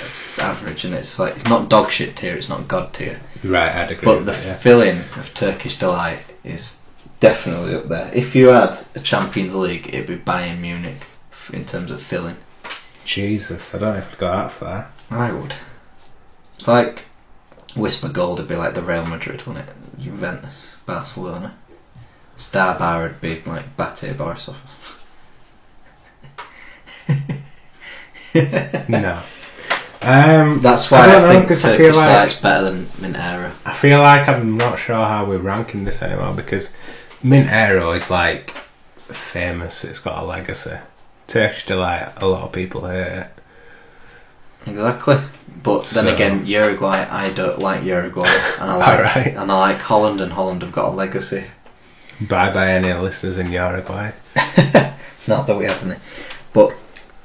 It's average and it's like, it's not dog shit tier, it's not god tier. Right, I'd agree But with the that, yeah. filling of Turkish Delight is definitely up there. If you had a Champions League, it'd be Bayern Munich in terms of filling. Jesus, I don't have to go that far. I would. It's like Whisper Gold would be like the Real Madrid, wouldn't it? Juventus, Barcelona. Star Bar would be like Bate Borisov. No. That's why I think 'cause Turkish Delight's better than Mint Aero. I feel like I'm not sure how we're ranking this anymore because Mint Aero is like famous, it's got a legacy. Turkish Delight, a lot of people hate it. Exactly. But then So- again, Uruguay, I don't like Uruguay, and I Alright. like Holland, and Holland have got a legacy. Bye bye any listeners in Uruguay. Not that we have any, but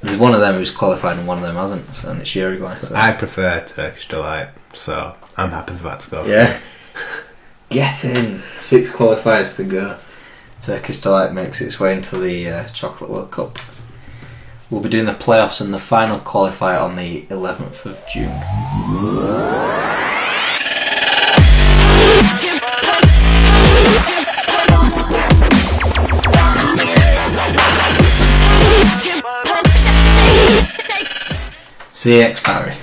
there's one of them who's qualified and one of them hasn't, and it's Uruguay. So. I prefer Turkish Delight, so I'm happy for that to go. Yeah. Get in. 6 qualifiers to go. Turkish Delight makes its way into the Chocolate World Cup. We'll be doing the playoffs and the final qualifier on the 11th of June. CX Barry.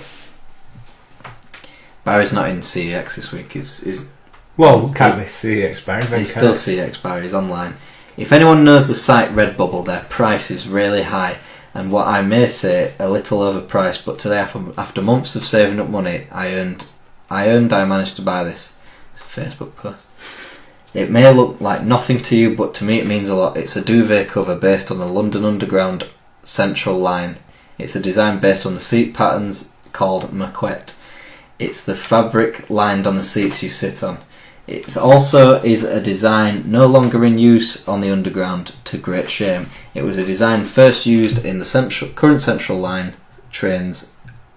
Barry's not in CX this week. He's Well, can't be CX Barry, then, He's can still it? CX Barry, he's online. If anyone knows the site Redbubble, their price is really high, and what I may say a little overpriced, but today after months of saving up money, I managed to buy this. It's a Facebook post. It may look like nothing to you, but to me it means a lot. It's a duvet cover based on the London Underground Central line. It's a design based on the seat patterns called maquette. It's the fabric lined on the seats you sit on. It also is a design no longer in use on the Underground, to great shame. It was a design first used in the current Central Line trains,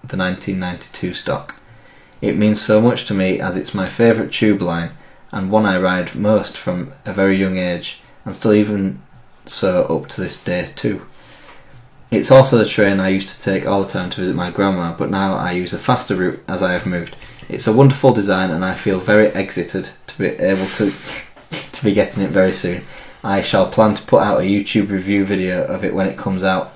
the 1992 stock. It means so much to me as it's my favourite tube line and one I ride most from a very young age, and still even so up to this day too. It's also the train I used to take all the time to visit my grandma, but now I use a faster route as I have moved. It's a wonderful design and I feel very excited to be able to be getting it very soon. I shall plan to put out a YouTube review video of it when it comes out,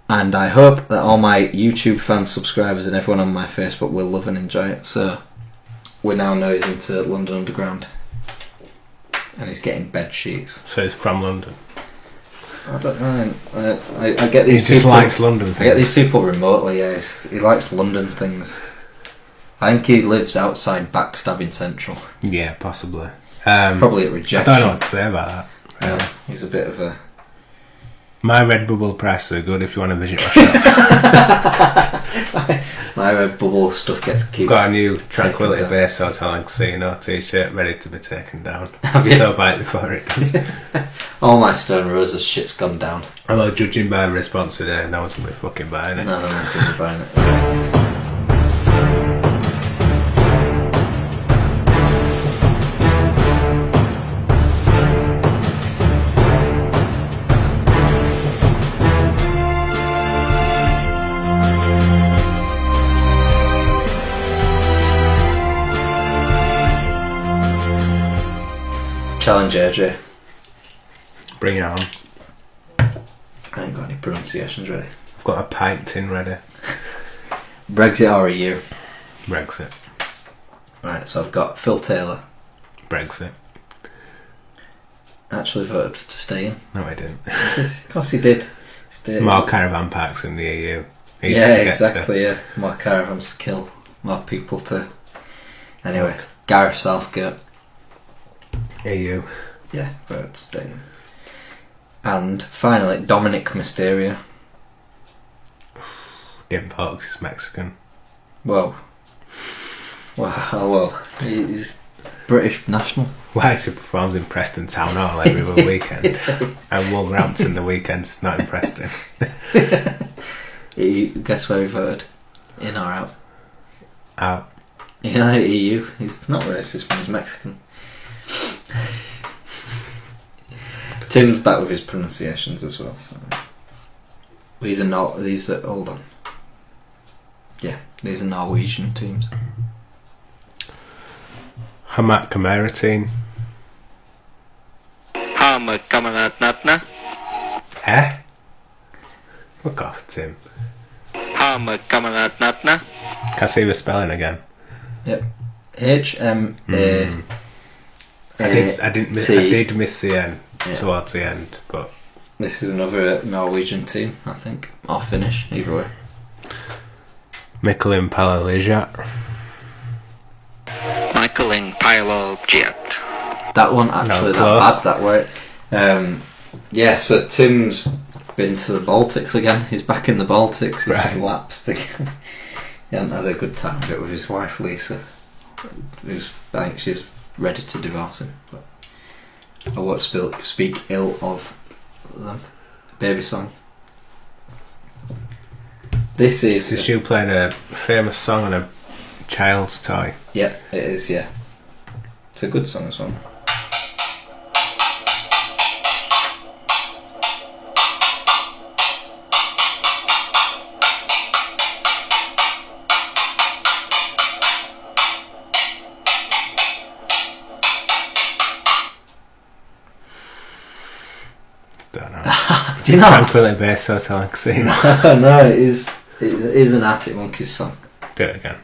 and I hope that all my YouTube fans, subscribers and everyone on my Facebook will love and enjoy it. So we now know he's into London Underground and he's getting bed sheets. So it's from London. I don't know. I get these He just people. likes London I get things. these people remotely. Yeah, he likes London things. I think he lives outside Backstabbing Central. Yeah, possibly. Probably at I Rejection. don't know what to say about that. Yeah, he's a bit of a. My Redbubble prices are good if you want to visit my shop. My Redbubble stuff gets cute. Got a new Tranquility down. base hotel and casino t-shirt ready to be taken down. Have you? So buy it before it does. All my Stone Roses shit's gone down. Although judging by the response today, no one's going to be fucking buying it. No one's going to be buying it. Challenge AJ. Bring it on. I ain't got any pronunciations ready. I've got a pint tin ready. Brexit or EU? Brexit. Right, so I've got Phil Taylor. Brexit. Actually voted to stay in. No, I didn't. Of course he did. More caravan parks in the EU. Yeah, exactly, yeah. More caravans to kill. More people to... Anyway, Gareth Southgate. EU. Yeah, voted to stay in. And finally, Dominic Mysterio. Didn't vote 'cause he's Mexican. Whoa. Well, he's British national. Why he performs in Preston Town Hall every weekend and Wolverhampton the weekends is not in Preston. Guess where he voted? In or out? Out. United EU. He's not racist when he's Mexican. Tim's back with his pronunciations as well. So. These are hold on. Yeah, these are Norwegian teams. Hamat Kamara team. Eh? Fuck off, Tim. Can I see the spelling again? Yep. HMA. I did miss the N towards the end, but this is another Norwegian team, I think, or Finnish, either way. Michelin Palaliajat. That one actually, that way. Yeah, so Tim's been to the Baltics again. He's back in the Baltics. He's lapsed again. He hasn't had a good time of it with his wife Lisa. I think she's ready to divorce him. But I won't speak ill of them. Baby song. This is. Is you playing a famous song on a child's toy? Yeah, it is. Yeah, it's a good song as well. Don't know. Do you know? Tranquility based hotel casino. No, it is an Arctic Monkeys song. Do it again.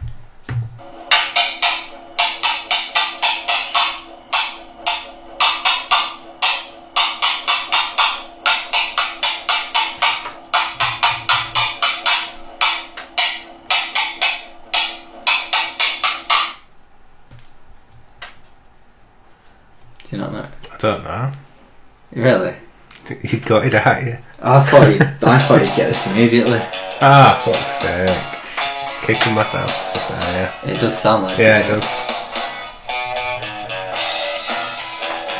Do you not know? I don't know. Really? You got it out, yeah. I thought you'd get this immediately. Ah, fuck's sake. Kicking myself. Yeah. It does sound like it does.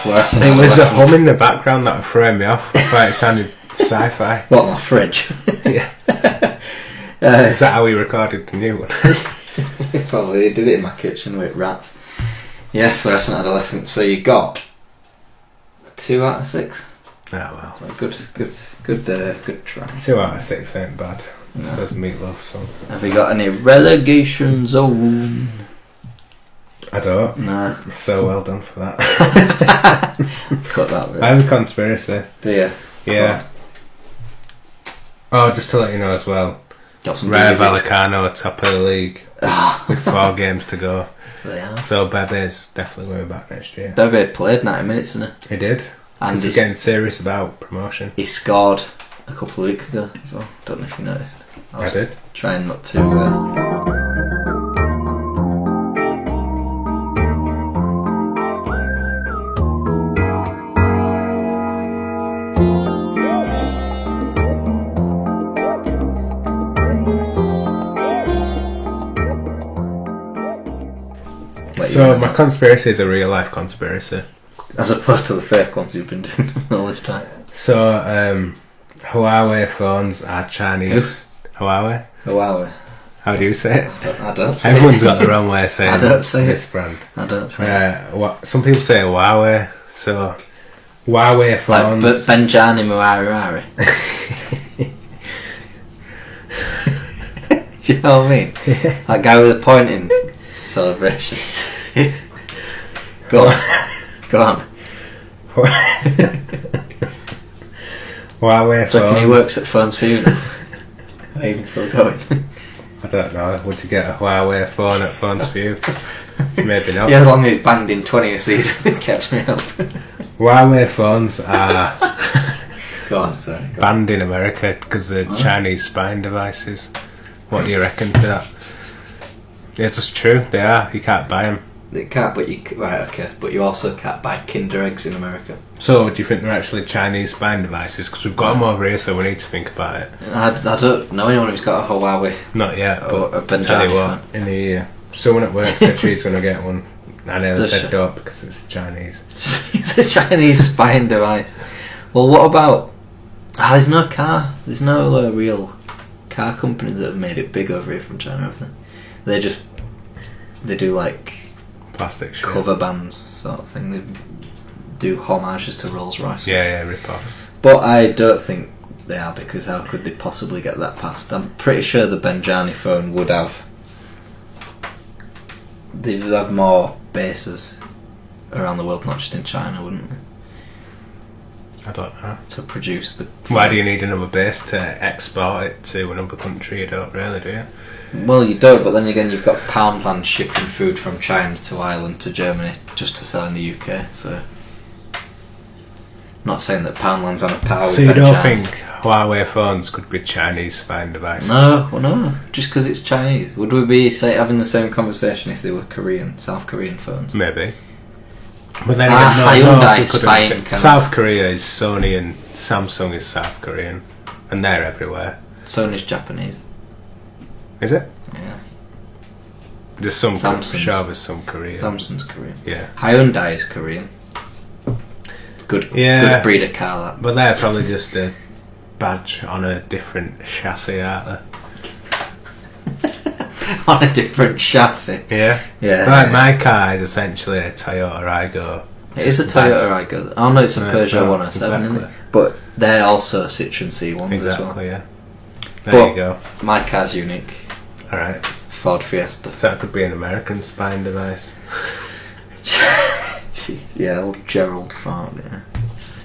It was the hum in the background that threw me off. I thought it sounded sci-fi. What, my fridge? Yeah. Is that how we recorded the new one? Probably did it in my kitchen with rats. Yeah, fluorescent adolescent. So you got 2 out of 6. Oh well. Good try. 2 out of 6 ain't bad. No. Says Meatloaf song. Have you got any relegation zone? I don't. No. So well done for that. Cut that bit. I have a conspiracy. Do you? Yeah. Oh, just to let you know as well. Got some Rayo Vallecano top of the league with 4 games to go. They are. So Bebe's definitely going back next year. Bebe played 90 minutes, didn't he? He did. And he's getting serious about promotion. He scored a couple of weeks ago, so don't know if you noticed. I did. Trying not to. So my conspiracy is a real life conspiracy. As opposed to the fake ones you've been doing all this time. So, Huawei phones are Chinese. Huawei? How do you say it? I don't say Everyone's got their own way of saying this brand. I don't say it. Some people say Huawei, so Huawei phones. Like Benjani Mwaruwari. Do you know what I mean? That guy with the pointing celebration. Go on. Huawei phones. So he works at Phones for You now? Are you even still going? I don't know. Would you get a Huawei phone at Phones for You? Maybe not. Yeah, as long as it banged in 20 a season, it kept me up. Huawei phones are Go on, sorry. Go on. banned in America because they're Chinese spying devices. What do you reckon to that? Yeah, it's just true. They are. You can't buy them. They can't, but but you also can't buy Kinder eggs in America. So, do you think they're actually Chinese spying devices? Because we've got them over here, so we need to think about it. I don't know anyone who's got a Huawei. Not yet, Or but a Benjani tell you what, phone. in the year, someone at work said she's going to get one. I nearly Does said she? no because it's Chinese. It's a Chinese spying device. Well, what about... there's no car. There's no real car companies that have made it big over here from China, have they? They do like Plastic shit. cover bands sort of thing. They do homages to Rolls Royce. Yeah, rip-off. But I don't think they are, because how could they possibly get that past? I'm pretty sure the Benjani phone would have... They'd have more bases around the world, not just in China, wouldn't they? I don't know. To produce the... Why do you need another base to export it to another country? You don't really, do you? Well, you don't, but then again, you've got Poundland shipping food from China to Ireland to Germany just to sell in the UK, so... Not saying that Poundland's on a par with So you don't Benjani. think Huawei phones could be Chinese spying devices? No, just because it's Chinese. Would we be, say, having the same conversation if they were South Korean phones? Maybe. But then Hyundai we couldn't spying think- cans. South Korea is Sony and Samsung is South Korean. And they're everywhere. Sony's Japanese. Is it? Yeah. There's some Samsung's- sure there's some Korean. Samsung's Korean. Yeah. Hyundai is Korean. Good breed of car, that. But they're probably just a badge on a different chassis, aren't On a different chassis. they? Yeah. Yeah. Like my car is essentially a Toyota Aygo. It is a Toyota Aygo. Oh no, it's a No, it's Peugeot not. 107, isn't it? Exactly. But they're also Citroen C1s as well. Exactly, yeah. There But you go. my car's unique. Alright. Ford Fiesta. So that could be an American spying device. Jeez, yeah, old Gerald Ford, yeah.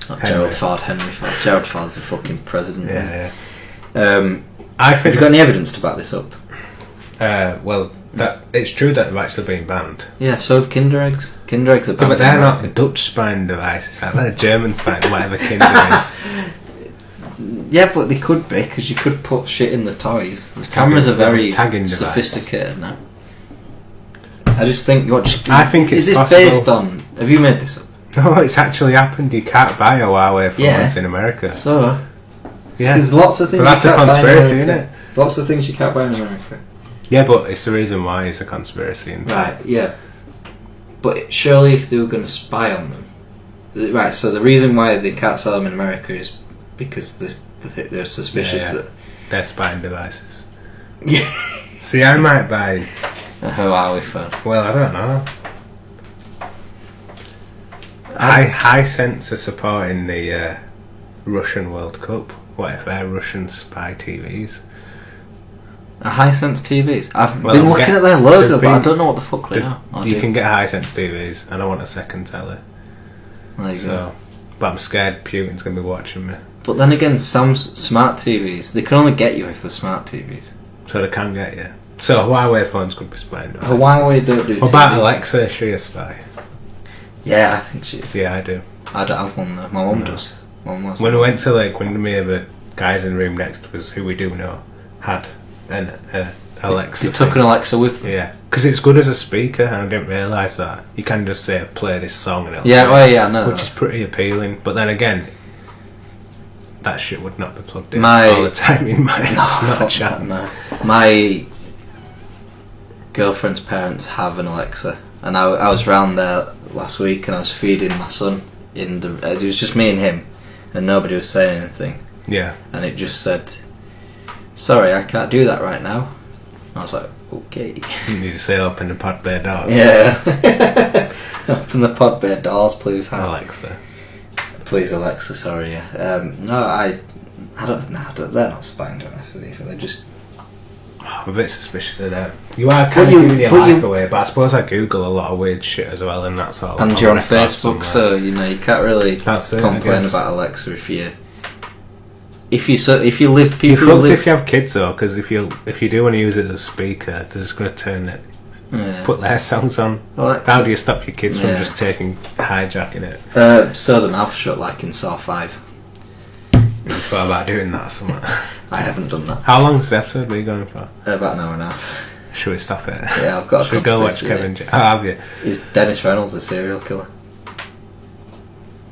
Not Henry. Gerald Ford, Henry Ford. Gerald Ford's the fucking president. Yeah. Have I think you got any evidence to back this up? well, that it's true that they've actually been banned. Yeah, so have Kinder eggs. Kinder eggs are Yeah, banned. but they're in not America. Dutch spying devices. They're German spying, whatever Kinder is. Yeah, but they could be, because you could put shit in the toys. The cameras are very tagging device. sophisticated now. I just think... I think it's Is this possible. based on... Have you made this up? No, it's actually happened. You can't buy a Huawei phone Yeah. in America. So... Yeah. There's lots of things But that's you a can't buy in conspiracy, America. isn't it? Lots of things you can't buy in America. Yeah, but it's the reason why it's a conspiracy. Isn't it? Right, yeah. But surely if they were going to spy on them... Right, so the reason why they can't sell them in America is because they're suspicious Yeah. that... They're spying devices. Yeah. See, I might buy. A Huawei phone. Well, I don't know. Hisense are supporting the Russian World Cup. What if they're Russian spy TVs? Hisense TVs. I've Well, been looking at their logo, they've but I been- don't know what the fuck they are. You can get Hisense TVs. I don't want a second telly. There you go. So, but I'm scared Putin's going to be watching me. But then again, some smart TVs, they can only get you if they're smart TVs. So they can get you. So Huawei phones could be spying devices. Huawei don't do What about TVs. Alexa? Is she a spy? Yeah, I think she is. Yeah, I do. I don't have one though. My mum No. does. My mum was. When we went to Lake Windermere, the guys in the room next to us, who we do know, had an Alexa. They took thing. an Alexa with them. Yeah, because it's good as a speaker, and I didn't realise that. You can just say, play this song, and it'll Yeah, play well, it, yeah, I know which that. is pretty appealing. But then again, that shit would not be plugged in My- all the time in my house. Not a fuck chance. that, no. My girlfriend's parents have an Alexa, and I was round there last week, and I was feeding my son in the. It was just me and him, and nobody was saying anything, Yeah. and it just said, "Sorry, I can't do that right now." And I was like, "Okay." You need to say open the pod bay doors. Yeah. Open the pod bay doors, please. Hal. Alexa. Please, Alexa. Sorry. Yeah. No, I don't. No, they're not spying devices either. They're just. I'm a bit suspicious of that. You are kind of giving your life away, but I suppose I Google a lot of weird shit as well, and that's all. And I'll you're on record Facebook, somewhere. so you know you can't really That's it, I complain guess. about Alexa if you if you live You're people who fucked live, if you have kids though, because if you do want to use it as a speaker, they're just going to turn it, put their songs on. Well, How do you stop your kids from Yeah. just hijacking it? sew the mouth shut like in Saw 5. You thought about doing that or something? I haven't done that. How long is the episode were you going for? About an hour and a half. Should we stop it? Yeah, I've got. Should we go watch Kevin? Oh, have you? Is Dennis Reynolds a serial killer?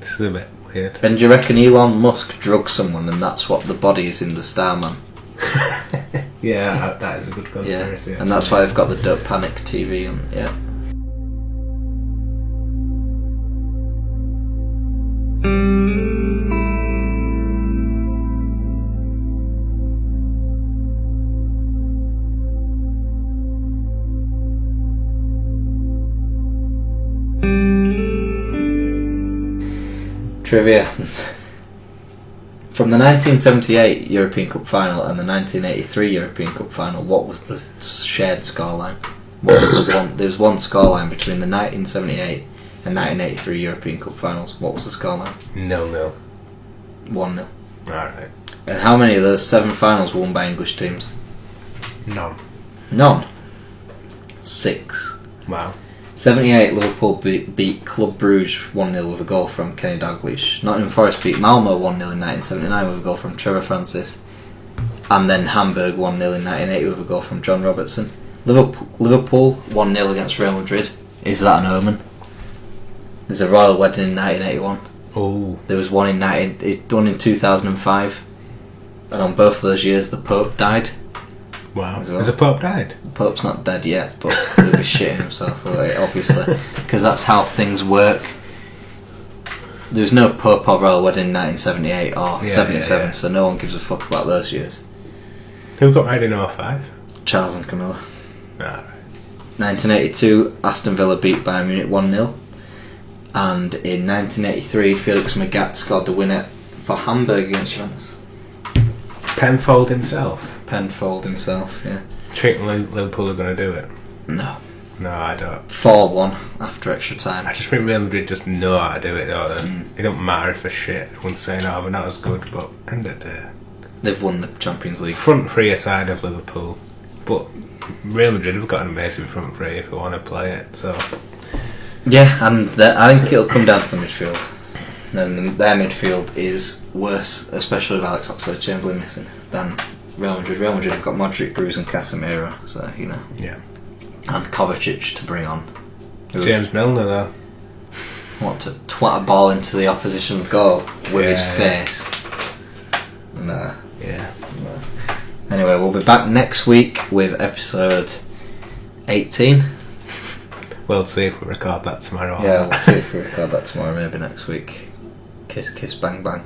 This is a bit weird. And do you reckon Elon Musk drugged someone and that's what the body is in the Starman? Yeah, that is a good conspiracy. And that's why they've got the Don't Panic TV on. Yeah. Trivia. From the 1978 European Cup final and the 1983 European Cup final, what was the shared scoreline? What was the one? There was one scoreline between the 1978 and 1983 European Cup finals. What was the scoreline? 0-0. 1-0. Alright. And how many of those 7 finals were won by English teams? None. None. 6. Wow. 78 Liverpool beat Club Bruges 1-0 with a goal from Kenny Dalglish. Nottingham Forest beat Malmo 1-0 in 1979 with a goal from Trevor Francis. And then Hamburg 1-0 in 1980 with a goal from John Robertson. Liverpool 1-0 against Real Madrid. Is that an omen? There's a royal wedding in 1981. Oh. There was one done in 2005. And on both of those years the Pope died. Wow. As well. Has the Pope died? The Pope's not dead yet, but he'll be shitting himself away, obviously, because that's how things work. There was no Pope or royal wedding in 1978 or 77, so no one gives a fuck about those years. Who got married in 05? Charles and Camilla. Alright. 1982, Aston Villa beat Bayern Munich 1-0. And in 1983, Felix Magath scored the winner for Hamburg against Juventus. Penfold himself? Penfold himself, yeah. Think Liverpool are going to do it? No. No, I don't. 4-1 after extra time. I just think Real Madrid just know how to do it, don't they? It don't matter if they're shit. Everyone's saying, oh, we're not as good, but end of the day. They've won the Champions League. Front three aside of Liverpool. But Real Madrid have got an amazing front three if they want to play it, so... Yeah, and I think it'll come down to the midfield. And their midfield is worse, especially with Alex Oxlade-Chamberlain missing, than Real Madrid. Real Madrid have got Modric, Bruce and Casemiro, so, you know. Yeah. And Kovacic to bring on. James Milner, though. Want to twat a ball into the opposition's goal with his face. Nah. Yeah. No. Anyway, we'll be back next week with episode 18. We'll see if we record that tomorrow. Yeah, we'll see if we record that tomorrow, maybe next week. Kiss, kiss, bang, bang.